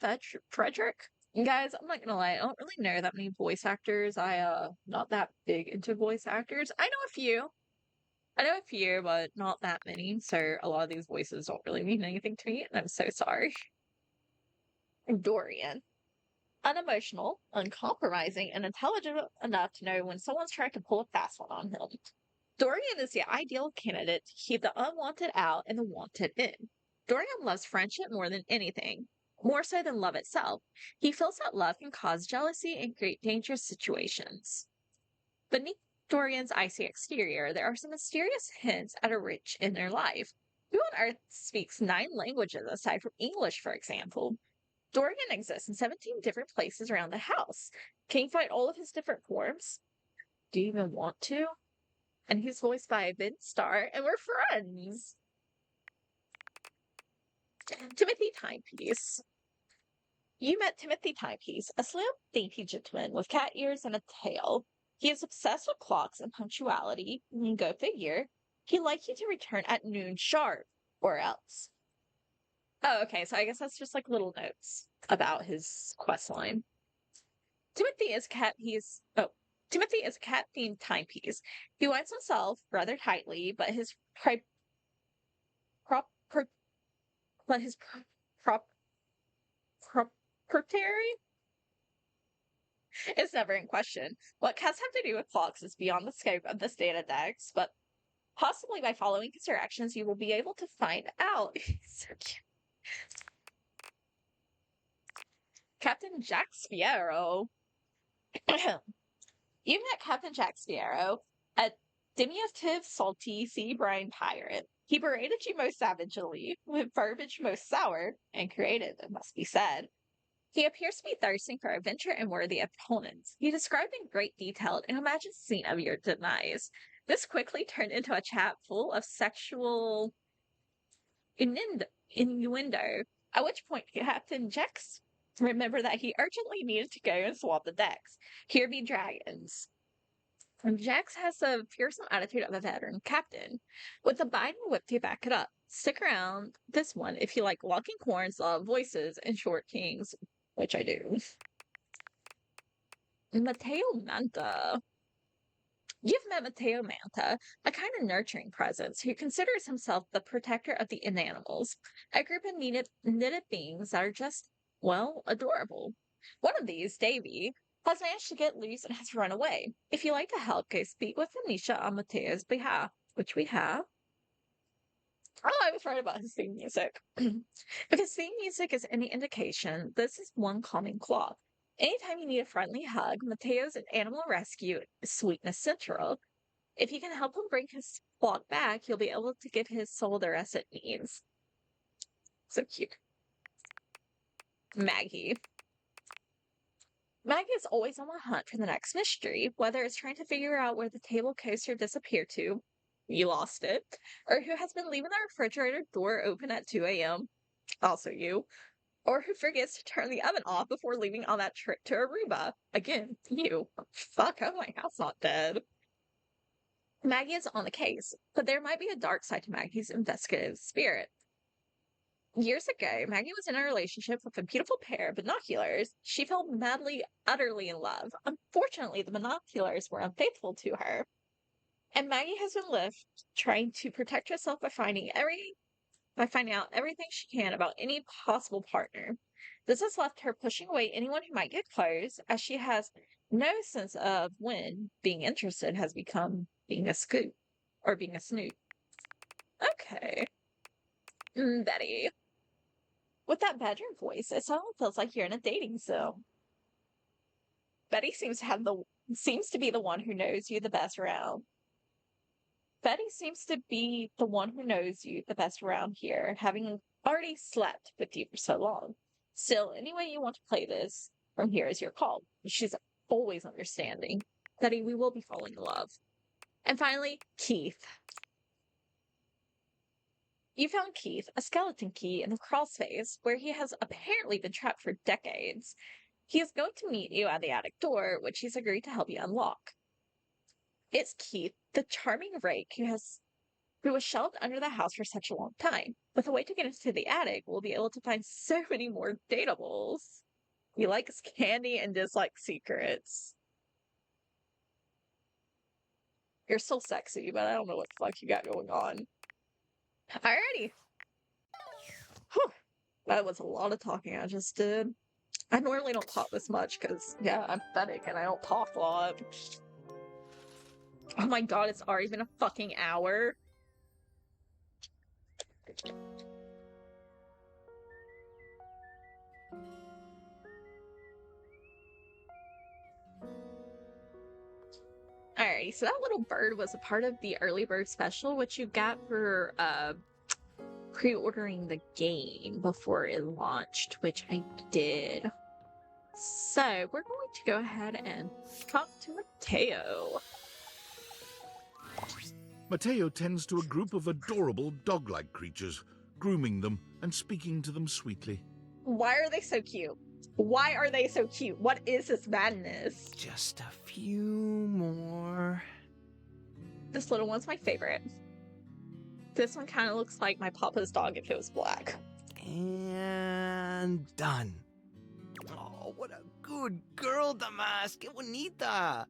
Frederick. And guys, I'm not gonna lie, I don't really know that many voice actors. Not that big into voice actors. I know a few, but not that many. So a lot of these voices don't really mean anything to me, and I'm so sorry. Dorian. Unemotional, uncompromising, and intelligent enough to know when someone's trying to pull a fast one on him. Dorian is the ideal candidate to keep the unwanted out and the wanted in. Dorian loves friendship more than anything, more so than love itself. He feels that love can cause jealousy and create dangerous situations. Beneath Dorian's icy exterior, there are some mysterious hints at a rich inner life. Who on earth speaks 9 languages aside from English, for example? Dorian exists in 17 different places around the house. Can you find all of his different forms? Do you even want to? And he's voiced by Ben Starr, and we're friends. Timothy Timepiece. You met Timothy Timepiece, a slim, dainty gentleman with cat ears and a tail. He is obsessed with clocks and punctuality. Go figure. He'd like you to return at noon sharp, or else. Oh, okay, so I guess that's just like little notes about his quest line. Timothy is a cat-themed timepiece. He winds himself rather tightly, but his proprietary is never in question. What cats have to do with clocks is beyond the scope of this data dex, but possibly by following his directions, you will be able to find out. So cute. Captain Jack Sparrow. You met Captain Jack Sparrow, a diminutive, salty sea brine pirate. He berated you most savagely, with verbiage most sour and creative, it must be said. He appears to be thirsting for adventure and worthy opponents. He described in great detail an imagined scene of your demise. This quickly turned into a chat full of sexual innuendo, at which point Captain Jax remembered that he urgently needed to go and swab the decks. Here be dragons. And Jax has the fearsome attitude of a veteran captain, with a Biden whip to back it up. Stick around this one if you like walking horns, voices, and short kings, which I do. Mateo Manta. You've met Mateo Manta, a kind of nurturing presence who considers himself the protector of the inanimals, a group of knitted beings that are just, well, adorable. One of these, Davy, has managed to get loose and has run away. If you'd like to help, go speak with Anisha on Mateo's behalf, which we have. Oh, I was right about his theme music. If his theme music is any indication, this is one calming clock. Anytime you need a friendly hug, Mateo's an animal rescue sweetness central. If you can help him bring his clock back, you'll be able to give his soul the rest it needs. So cute. Maggie. Maggie is always on the hunt for the next mystery, whether it's trying to figure out where the table coaster disappeared to, you lost it, or who has been leaving the refrigerator door open at 2 a.m., also you, or who forgets to turn the oven off before leaving on that trip to Aruba, again, you. Fuck, oh my house not dead. Maggie is on the case, but there might be a dark side to Maggie's investigative spirit. Years ago, Maggie was in a relationship with a beautiful pair of binoculars. She fell madly, utterly in love. Unfortunately, the binoculars were unfaithful to her. And Maggie has been left trying to protect herself by finding out everything she can about any possible partner. This has left her pushing away anyone who might get close, as she has no sense of when being interested has become being a scoop or being a snoot. Okay. Betty. With that bedroom voice, it suddenly feels like you're in a dating zone. Betty seems to have the seems to be the one who knows you the best around. Betty seems to be the one who knows you the best around here, having already slept with you for so long. Still, any way you want to play this from here is your call. She's always understanding. Betty, we will be falling in love. And finally, Keith. You found Keith, a skeleton key in the crawl space, where he has apparently been trapped for decades. He is going to meet you at the attic door, which he's agreed to help you unlock. It's Keith, the charming rake who was shelved under the house for such a long time. With a way to get into the attic, we'll be able to find so many more datables. He likes candy and dislikes secrets. You're still sexy, but I don't know what the fuck you got going on. Alrighty. Whew. That was a lot of talking I just did. I normally don't talk this much because, yeah, I'm pathetic and I don't talk a lot. Oh my god, it's already been a fucking hour. Alrighty, so that little bird was a part of the early bird special, which you got for pre-ordering the game before it launched, which I did. So we're going to go ahead and talk to Mateo. Mateo tends to a group of adorable dog-like creatures, grooming them and speaking to them sweetly. Why are they so cute? Why are they so cute? What is this madness? Just a few more. This little one's my favorite. This one kind of looks like my papa's dog if it was black. And done. Oh, what a good girl, Damas. Que bonita.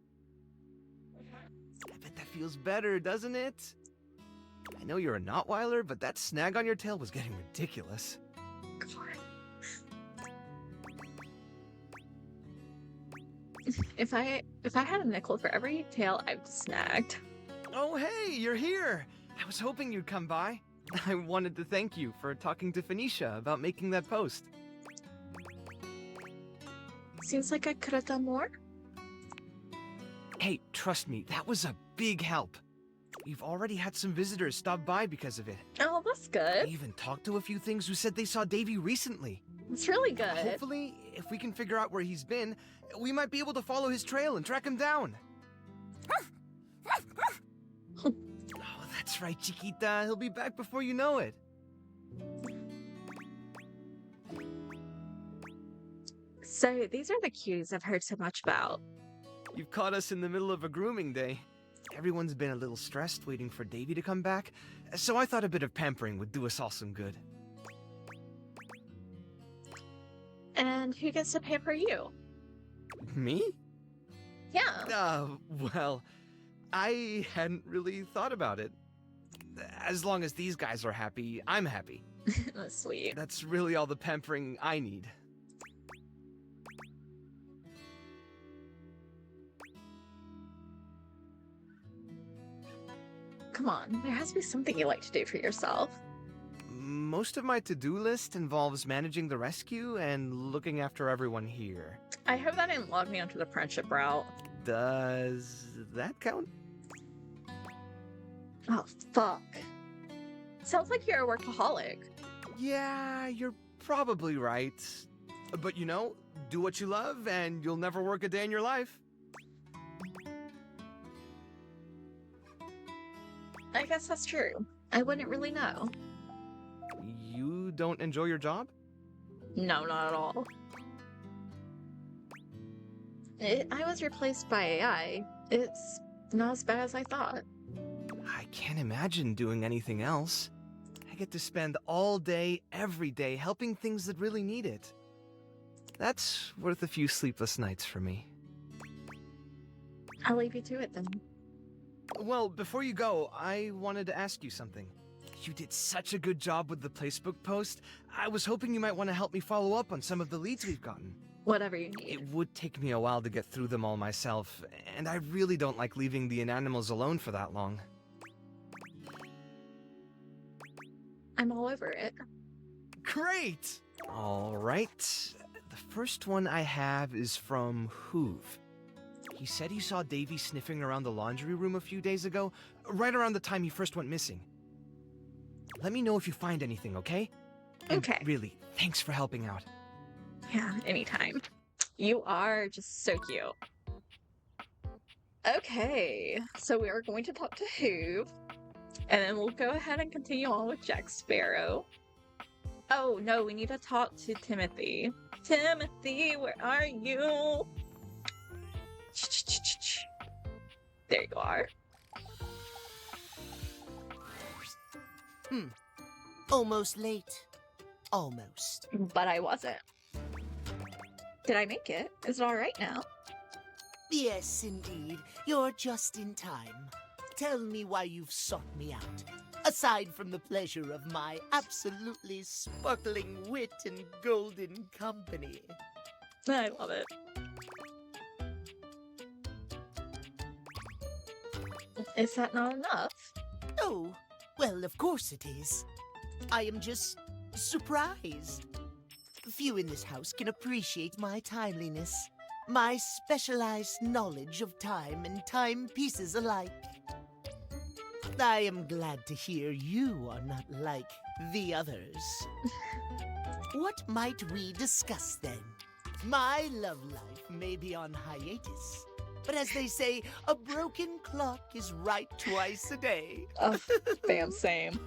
I bet that feels better, doesn't it? I know you're a Notweiler, but that snag on your tail was getting ridiculous. God. If I had a nickel for every tail I've snagged. Oh, hey, you're here. I was hoping you'd come by. I wanted to thank you for talking to Phoenicia about making that post. Seems like I could have done more. Hey, trust me, that was a big help. We've already had some visitors stop by because of it. Oh, that's I good. even talked to a few things who said they saw Davy recently. It's really good. Hopefully, if we can figure out where he's been, we might be able to follow his trail and track him down. Oh, that's right, Chiquita. He'll be back before you know it. So these are the cues I've heard so much about. You've caught us in the middle of a grooming day. Everyone's been a little stressed waiting for Davy to come back, so I thought a bit of pampering would do us all some good. And who gets to pamper you? Me? Yeah. Well, I hadn't really thought about it. As long as these guys are happy, I'm happy. That's sweet. That's really all the pampering I need. Come on, there has to be something you like to do for yourself. Most of my to-do list involves managing the rescue and looking after everyone here. I hope that didn't log me onto the friendship route. Does that count? Oh, fuck. Sounds like you're a workaholic. Yeah, you're probably right. But you know, do what you love and you'll never work a day in your life. I guess that's true. I wouldn't really know. You don't enjoy your job? No, not at all. I was replaced by AI. It's not as bad as I thought. I can't imagine doing anything else. I get to spend all day, every day, helping things that really need it. That's worth a few sleepless nights for me. I'll leave you to it then. Well, before you go, I wanted to ask you something. You did such a good job with the Placebook post. I was hoping you might want to help me follow up on some of the leads we've gotten. Whatever you need. It would take me a while to get through them all myself, and I really don't like leaving the inanimals alone for that long. I'm all over it. Great! All right. The first one I have is from Hoove. He said he saw Davy sniffing around the laundry room a few days ago, right around the time he first went missing. Let me know if you find anything, okay? And Okay. really, thanks for helping out. Yeah, anytime. You are just so cute. Okay, so we are going to talk to Hoove, and then we'll go ahead and continue on with Jack Sparrow. Oh, no, we need to talk to Timothy. Timothy, where are you? There you are. Almost late. Almost. But I wasn't. Did I make it? Is it alright now? Yes, indeed. You're just in time. Tell me why you've sought me out. Aside from the pleasure of my absolutely sparkling wit and golden company. I love it. Is that not enough? Oh, well, of course it is. I am just surprised. Few in this house can appreciate my timeliness, my specialized knowledge of time and timepieces alike. I am glad to hear you are not like the others. What might we discuss then? My love life may be on hiatus, but as they say, a broken clock is right twice a day. Oh, damn, same.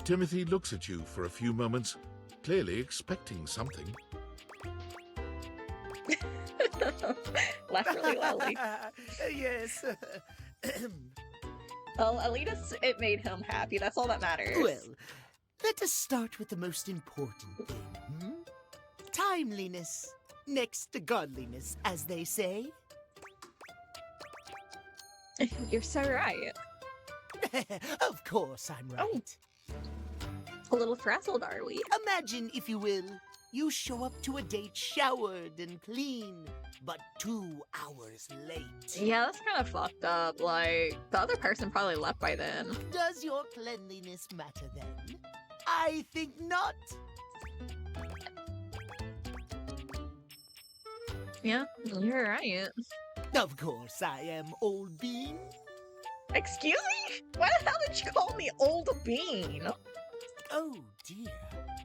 Timothy looks at you for a few moments, clearly expecting something. Laugh really loudly. Yes. Well, at least it made him happy. That's all that matters. Well, let us start with the most important thing. Timeliness, next to godliness, as they say. You're so right. Of course I'm right. A little frazzled, are we? Imagine, if you will, you show up to a date showered and clean, but 2 hours late. Yeah, that's kind of fucked up. Like, the other person probably left by then. Does your cleanliness matter then? I think not. Yeah, you're right. Of course I am, old bean. Excuse me? Why the hell did you call me Old Bean? Oh dear,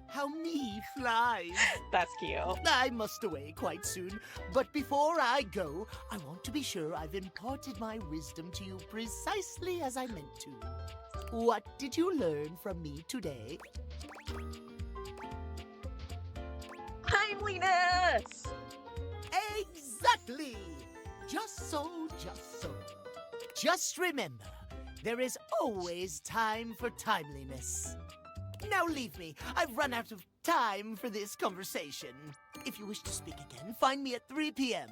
how me flies. That's cute. I must away quite soon, but before I go, I want to be sure I've imparted my wisdom to you precisely as I meant to. What did you learn from me today? Timeliness! Exactly! Just so, just so. Just remember, there is always time for timeliness. Now leave me. I've run out of time for this conversation. If you wish to speak again, find me at 3 p.m.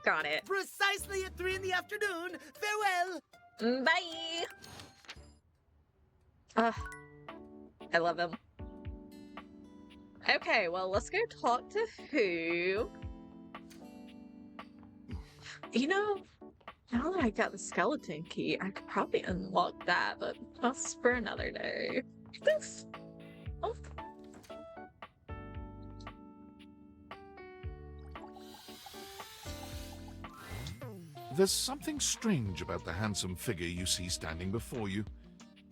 Got it. Precisely at 3 in the afternoon. Farewell! Bye! I love him. Okay, well, let's go talk to who? You know, now that I got the skeleton key, I could probably unlock that, but that's for another day. Oh. There's something strange about the handsome figure you see standing before you.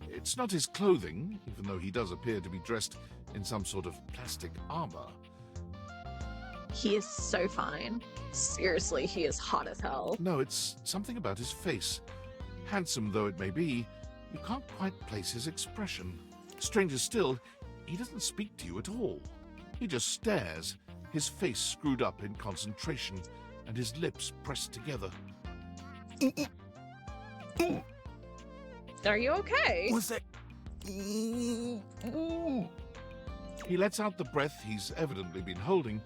It's not his clothing, even though he does appear to be dressed in some sort of plastic armor. He is so fine. Seriously, he is hot as hell. No, it's something about his face. Handsome though it may be, you can't quite place his expression. Stranger still, he doesn't speak to you at all. He just stares, his face screwed up in concentration, and his lips pressed together. Are you okay? What's that? He lets out the breath he's evidently been holding,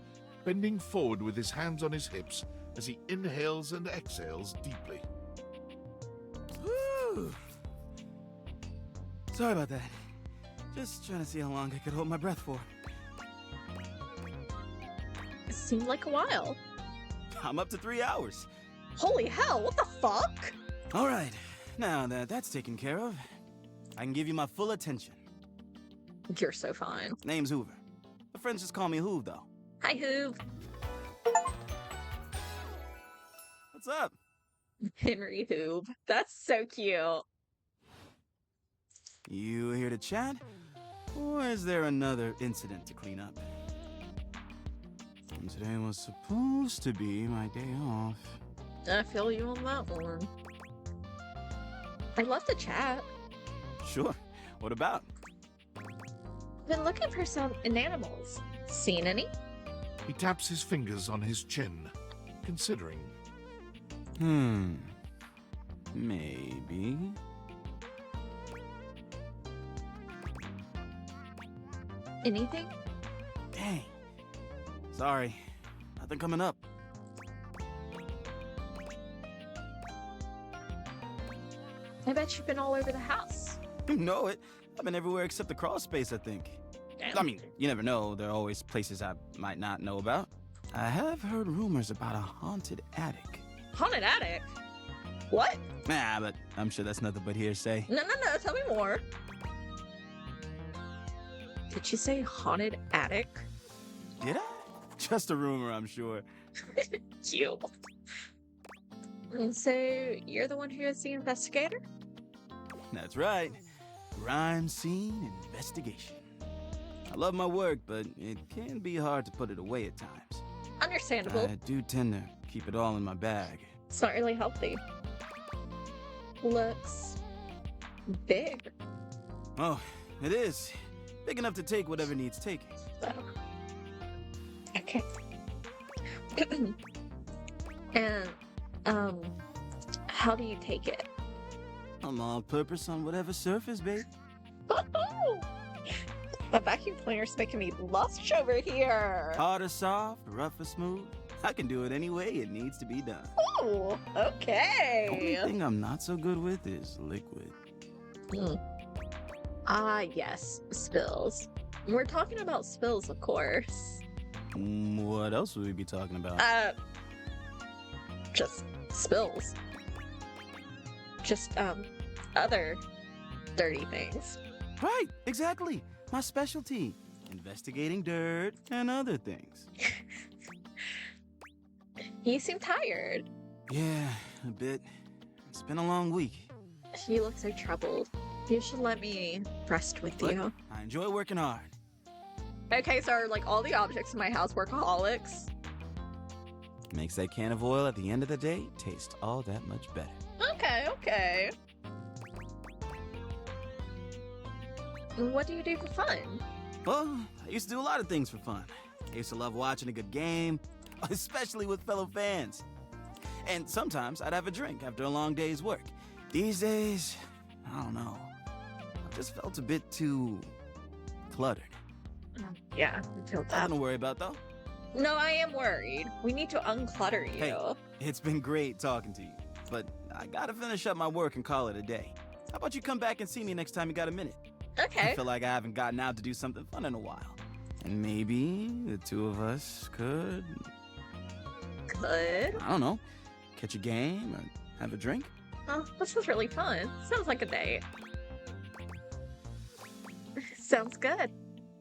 bending forward with his hands on his hips as he inhales and exhales deeply. Woo! Sorry about that. Just trying to see how long I could hold my breath for. It seemed like a while. I'm up to 3 hours. Holy hell, what the fuck? All right, now that that's taken care of, I can give you my full attention. You're so fine. Name's Hoover. My friends just call me Hoove, though. Hi, Hoove. What's up? Henry Hoob. That's so cute. You here to chat? Or is there another incident to clean up? And today was supposed to be my day off. I feel you on that one. I'd love to chat. Sure. What about? Been looking for some animals. Seen any? He taps his fingers on his chin, considering. Maybe. Anything? Dang. Sorry. Nothing coming up. I bet you've been all over the house. You know it. I've been everywhere except the crawl space, I think. Damn. I mean, you never know. There are always places I might not know about. I have heard rumors about a haunted attic. Haunted attic? What? Nah, but I'm sure that's nothing but hearsay. No, tell me more. Did you say haunted attic? Did I? Just a rumor, I'm sure. Cute. And so, you're the one who is the investigator? That's right. Crime scene investigation. I love my work, but it can be hard to put it away at times. Understandable. I do tend to keep it all in my bag. It's not really healthy. Looks big. Oh, it is. Big enough to take whatever needs taking. Okay. And, how do you take it? I'm all purpose on whatever surface, babe. The vacuum cleaner's making me lush over here. Hard or soft, rough or smooth. I can do it any way it needs to be done. Oh, The okay. only thing I'm not so good with is liquid. Ah, yes, spills. We're talking about spills, of course. What else would we be talking about? Just spills. Just, other dirty things. Right, exactly. My specialty. Investigating dirt and other things. You seem tired. Yeah, a bit. It's been a long week. You look so troubled. You should let me rest with But you. I enjoy working hard. Okay, so are, like, all the objects in my house workaholics? Makes that can of oil at the end of the day taste all that much better. Okay. And what do you do for fun? Well, I used to do a lot of things for fun. I used to love watching a good game, especially with fellow fans. And sometimes I'd have a drink after a long day's work. These days, I don't know. I just felt a bit too cluttered. Yeah, I feel that. Nothing to worry about, though. No, I am worried. We need to unclutter you. Hey, it's been great talking to you, but I gotta finish up my work and call it a day. How about you come back and see me next time you got a minute? Okay. I feel like I haven't gotten out to do something fun in a while. And maybe the two of us could, Good. I don't know, catch a game or have a drink? Oh, this is really fun. Sounds like a date. Sounds good.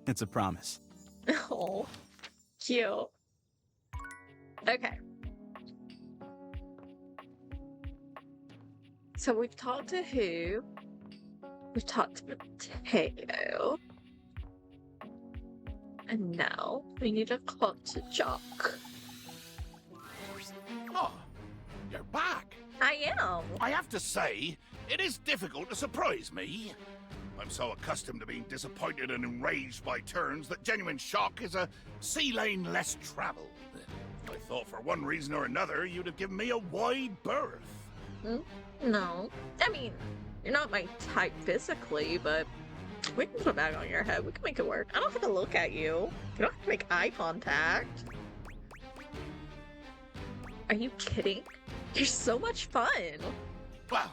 It's a promise. Oh, cute. Okay. So we've talked to who? We've talked to Mateo. And now we need to talk to Jock. Oh, you're back. I am. I have to say, it is difficult to surprise me. I'm so accustomed to being disappointed and enraged by turns that genuine shock is a sea lane less traveled. I thought for one reason or another you'd have given me a wide berth. No. I mean, you're not my type physically, but we can put a bag on your head. We can make it work. I don't have to look at you. You don't have to make eye contact. Are you kidding? You're so much fun. Well,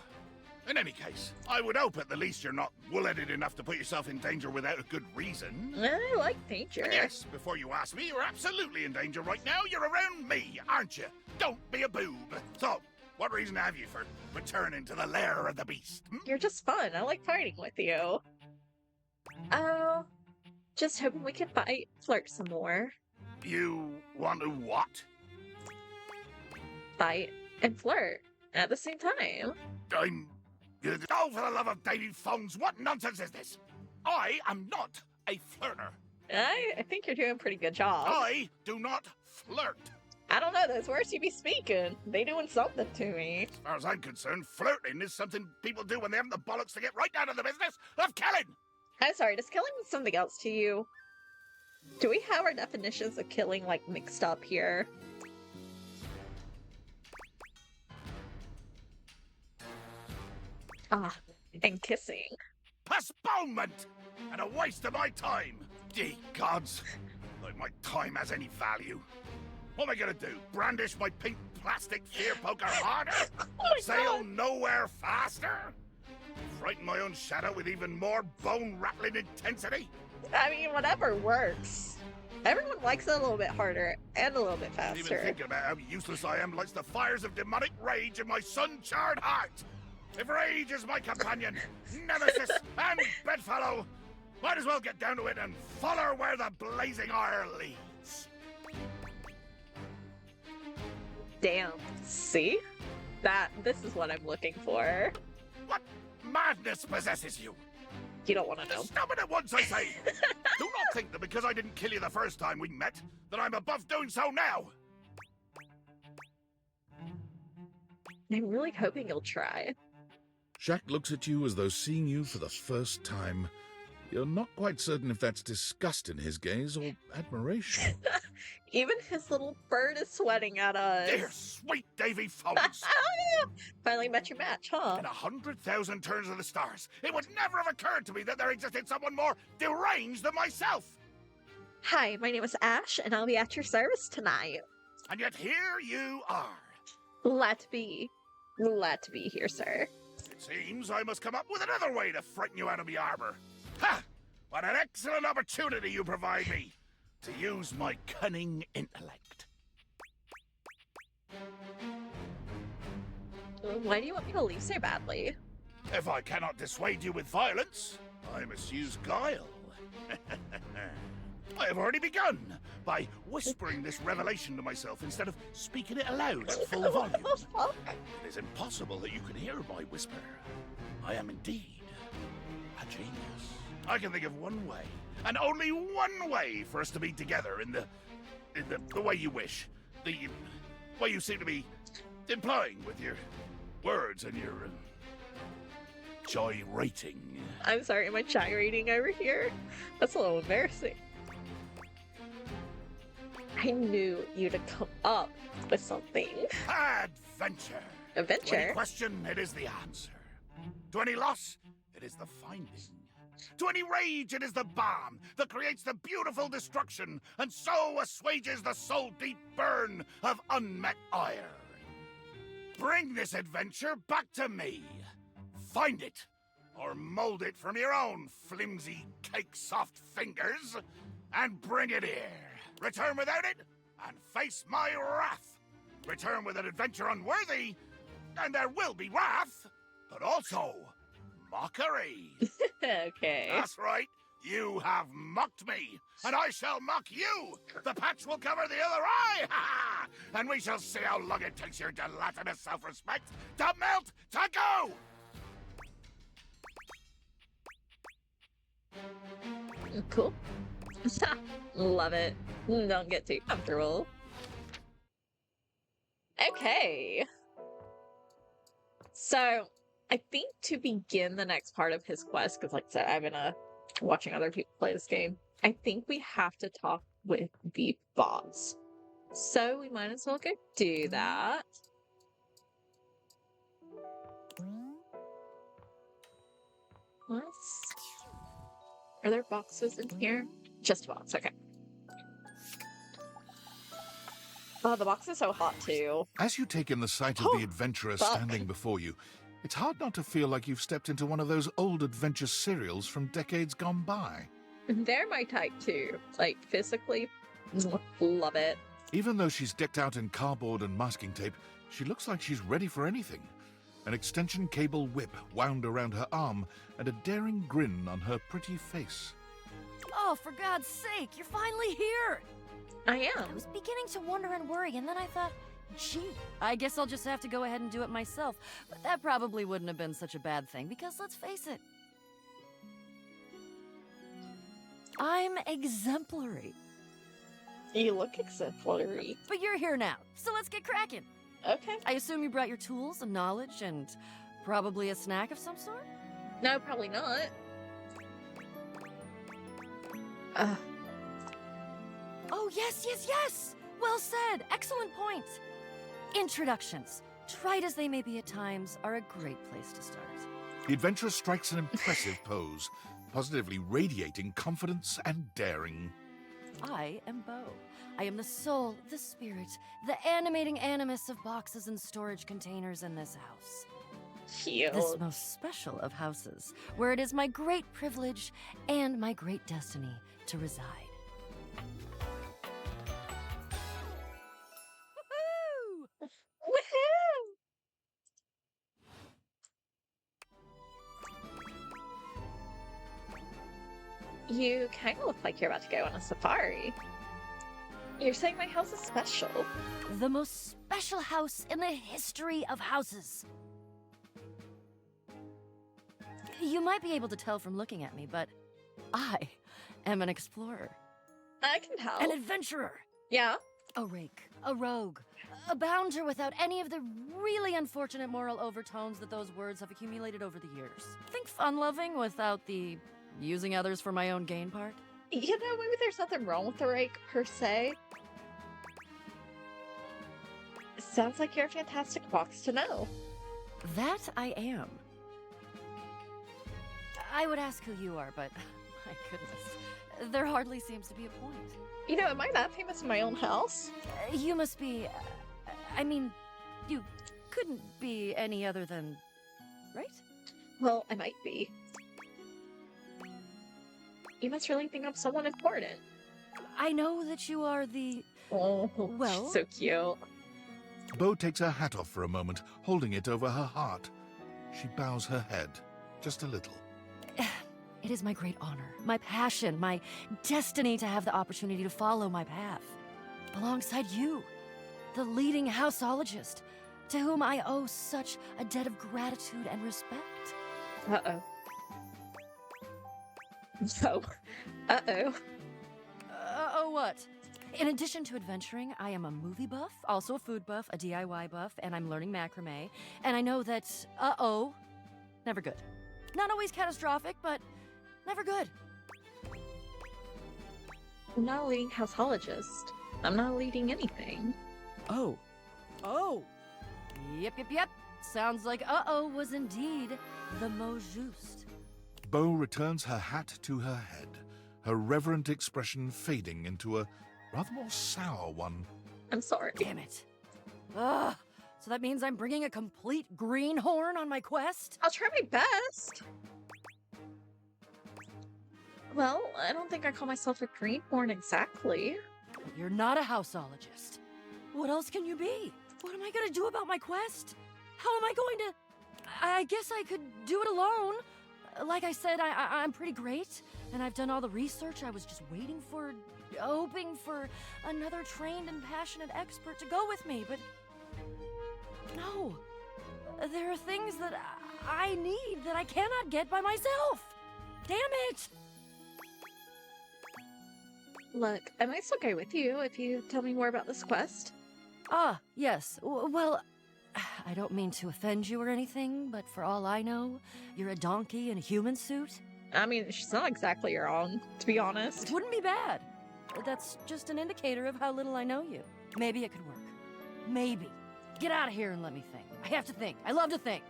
in any case, I would hope at the least you're not wool-headed enough to put yourself in danger without a good reason. I like danger. And yes, before you ask me, you're absolutely in danger right now. You're around me, aren't you? Don't be a boob. So, what reason have you for returning to the lair of the beast? You're just fun. I like fighting with you. Oh, just hoping we can fight, flirt some more. You want to what? Fight. and flirt at the same time. Oh, for the love of Davy Phones, what nonsense is this? I am not a flirter. I think you're doing a pretty good job. I do not flirt. I don't know, those words you be speaking, they doing something to me. As far as I'm concerned, flirting is something people do when they haven't the bollocks to get right down to the business of killing. I'm sorry, does killing mean something else to you? Do we have our definitions of killing, like, mixed up here? Ah, and kissing. Postponement! And a waste of my time! Ye gods! Like my time has any value. What am I gonna do? Brandish my pink plastic fear poker harder? Sail nowhere faster? Frighten my own shadow with even more bone-rattling intensity? I mean, whatever works. Everyone likes it a little bit harder and a little bit Even faster. thinking about how useless I am lights the fires of demonic rage in my sun-charred heart. If rage is my companion, nemesis, and bedfellow, might as well get down to it and follow where the blazing ire leads. Damn. See? This is what I'm looking for. What madness possesses you? You don't want to know. Stop it at once, I say! Do not think that because I didn't kill you the first time we met, that I'm above doing so now! I'm really hoping you'll try. Jack looks at you as though seeing you for the first time. You're not quite certain if that's disgust in his gaze or admiration. Even his little bird is sweating at us. Dear sweet Davy Phones! Finally met your match, huh? In 100,000 turns of the stars, it would never have occurred to me that there existed someone more deranged than myself! Hi, my name is Ash, and I'll be at your service tonight. And yet here you are. Glad to be here, sir. It seems I must come up with another way to frighten you out of my armor. Ha! What an excellent opportunity you provide me to use my cunning intellect. Why do you want me to leave so badly? If I cannot dissuade you with violence, I must use guile. I have already begun by whispering this revelation to myself instead of speaking it aloud at full volume. It is impossible that you can hear my whisper. I am indeed a genius. I can think of one way, and only one way, for us to be together in the way you wish. The way you seem to be implying with your words and your gyrating. I'm sorry, am I gyrating over here? That's a little embarrassing. I knew you'd have come up with something. Adventure. To Adventure? any question, it is the answer. To any loss, it is the finding. To any rage, it is the balm that creates the beautiful destruction and so assuages the soul-deep burn of unmet ire. Bring this adventure back to me. Find it, or mold it from your own flimsy, cake-soft fingers, and bring it here. Return without it, and face my wrath. Return with an adventure unworthy, and there will be wrath, but also mockery. Okay. That's right. You have mocked me, and I shall mock you. The patch will cover the other eye, ha! And we shall see how long it takes your gelatinous self-respect to melt to go. Cool. Love it. Don't get too comfortable. Okay. So, I think to begin the next part of his quest, because like I said, I've been watching other people play this game, I think we have to talk with the boss. So, we might as well go do that. Are there boxes in here? Just a box, okay. Oh, the box is so hot too. As you take in the sight of the adventurer fuck. standing before you, it's hard not to feel like you've stepped into one of those old adventure serials from decades gone by. They're my type too. Like, physically, love it. Even though she's decked out in cardboard and masking tape, she looks like she's ready for anything. An extension cable whip wound around her arm and a daring grin on her pretty face. Oh, for God's sake, you're finally here! I am. I was beginning to wonder and worry, and then I thought, Gee, I guess I'll just have to go ahead and do it myself. But that probably wouldn't have been such a bad thing, because let's face it, I'm exemplary. You look exemplary. But you're here now, so let's get cracking. Okay. I assume you brought your tools and knowledge and probably a snack of some sort? No, probably not. Oh, yes, yes, yes! Well said! Excellent point! Introductions, trite as they may be at times, are a great place to start. The adventurer strikes an impressive pose, positively radiating confidence and daring. I am Bo. I am the soul, the spirit, the animating animus of boxes and storage containers in this house. Cute. This most special of houses, where it is my great privilege and my great destiny to reside. Woohoo! Woohoo! You kind of look like you're about to go on a safari. You're saying my house is special. The most special house in the history of houses. You might be able to tell from looking at me, but I am an explorer. I can tell. An adventurer. Yeah? A rake. A rogue. A bounder without any of the really unfortunate moral overtones that those words have accumulated over the years. Think fun-loving without the using others for my own gain part? You know, maybe there's nothing wrong with the rake, per se. Sounds like you're a fantastic box to know. That I am. I would ask who you are, but my goodness, there hardly seems to be a point. You know, am I that famous in my own house? You must be. I mean, you couldn't be any other than. Right? Well, I might be. You must really think I'm someone important. I know that you are the. Oh, Well- so cute. Bo takes her hat off for a moment, holding it over her heart. She bows her head, just a little. It is my great honor, my passion, my destiny to have the opportunity to follow my path. Alongside you, the leading houseologist, to whom I owe such a debt of gratitude and respect. Uh-oh. No. Uh-oh. Oh, what? In addition to adventuring, I am a movie buff, also a food buff, a DIY buff, and I'm learning macrame. And I know that, never good. Not always catastrophic, but never good. I'm not a leading houseologist. I'm not leading anything. Oh. Oh. Yep. Sounds like was indeed the mot juste. Bo returns her hat to her head, her reverent expression fading into a rather more sour one. I'm sorry. Damn it. Ugh. So that means I'm bringing a complete greenhorn on my quest? I'll try my best. Well, I don't think I call myself a greenhorn exactly. You're not a houseologist. What else can you be? What am I gonna do about my quest? How am I going to... I guess I could do it alone. Like I said, I'm pretty great, and I've done all the research. I was just hoping for another trained and passionate expert to go with me, but... No. There are things that I need that I cannot get by myself. Damn it! Look, I might still go with you if you tell me more about this quest. Ah, yes. Well, I don't mean to offend you or anything, but for all I know, you're a donkey in a human suit. I mean, she's not exactly wrong, to be honest. It wouldn't be bad. That's just an indicator of how little I know you. Maybe it could work. Maybe. Get out of here and let me think. I have to think. I love to think.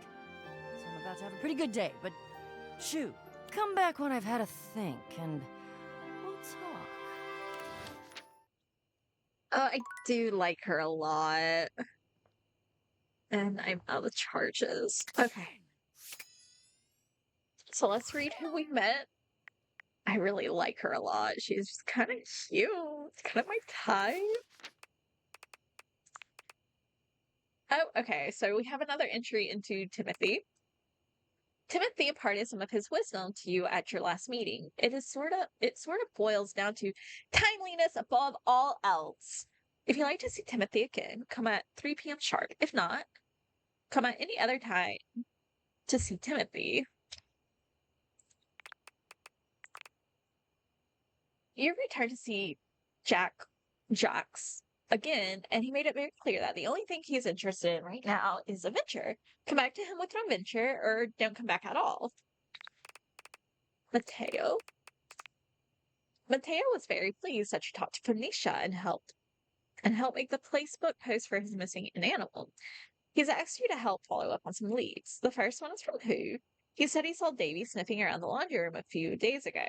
So I'm about to have a pretty good day, but shoo. Come back when I've had a think, and we'll talk. I do like her a lot. And I'm out of charges. Okay. So let's read who we met. I really like her a lot. She's just kind of cute. Kind of my type. Oh, okay. So we have another entry into Timothy. Timothy imparted some of his wisdom to you at your last meeting. It sort of boils down to timeliness above all else. If you'd like to see Timothy again, come at 3 p.m. sharp. If not, come at any other time to see Timothy. You return to see Jax again, and he made it very clear that the only thing he's interested in right now is adventure. Come back to him with an adventure, or don't come back at all. Mateo. Mateo was very pleased that you talked to Phoenicia and helped make the placebook post for his missing an animal. He's asked you to help follow up on some leads. The first one is from Who. He said he saw Davy sniffing around the laundry room a few days ago,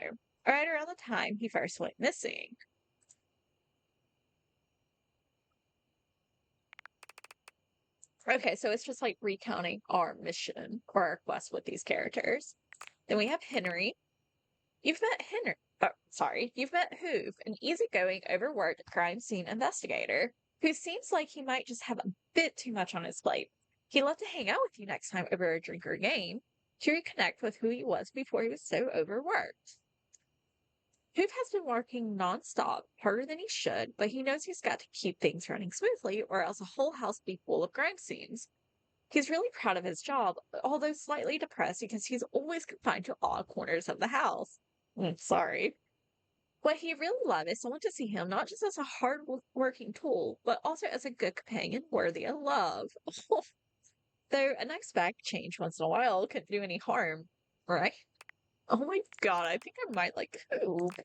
right around the time he first went missing. Okay, so it's just like recounting our mission or our quest with these characters. Then we have Henry. You've met Henry. Oh, sorry. You've met Hoove, an easygoing, overworked crime scene investigator who seems like he might just have a bit too much on his plate. He'd love to hang out with you next time over a drink or game to reconnect with who he was before he was so overworked. Hoove has been working nonstop, harder than he should, but he knows he's got to keep things running smoothly or else a whole house will be full of crime scenes. He's really proud of his job, although slightly depressed because he's always confined to odd corners of the house. Sorry. What he really loves is someone to see him not just as a hard-working tool, but also as a good companion worthy of love. Though a nice bag change once in a while couldn't do any harm, right? Oh my god, I think I might like Hoove.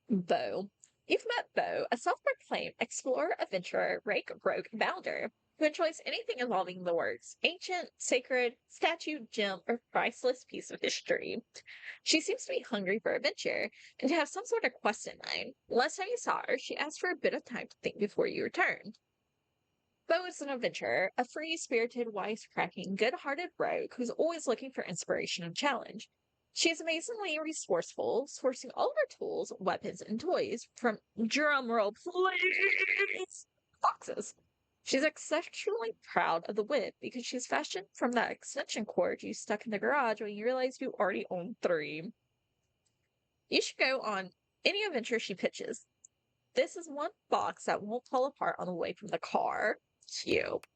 Beau. You've met Beau, a self-proclaimed explorer, adventurer, rake, rogue, and bounder who enjoys anything involving the words ancient, sacred, statue, gem, or priceless piece of history. She seems to be hungry for adventure and to have some sort of quest in mind. Last time you saw her, she asked for a bit of time to think before you returned. Beau is an adventurer, a free-spirited, wisecracking, good-hearted rogue who's always looking for inspiration and challenge. She is amazingly resourceful, sourcing all of her tools, weapons, and toys from drumroll, please, boxes. She's exceptionally proud of the whip because she's fashioned from that extension cord you stuck in the garage when you realized you already owned 3. You should go on any adventure she pitches. This is one box that won't fall apart on the way from the car. Cute.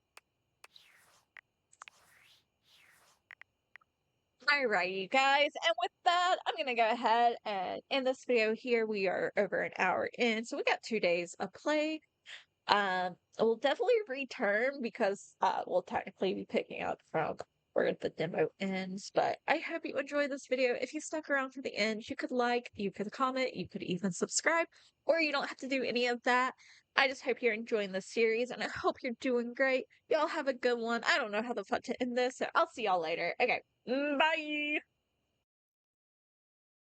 Alrighty, you guys, and with that, I'm gonna go ahead and end this video here. We are over an hour in, so we got 2 days of play. We'll definitely return because we'll technically be picking up from where the demo ends. But I hope you enjoyed this video. If you stuck around for the end, you could like, you could comment, you could even subscribe, or you don't have to do any of that. I just hope you're enjoying this series, and I hope you're doing great. Y'all have a good one. I don't know how the fuck to end this, so I'll see y'all later. Okay, bye!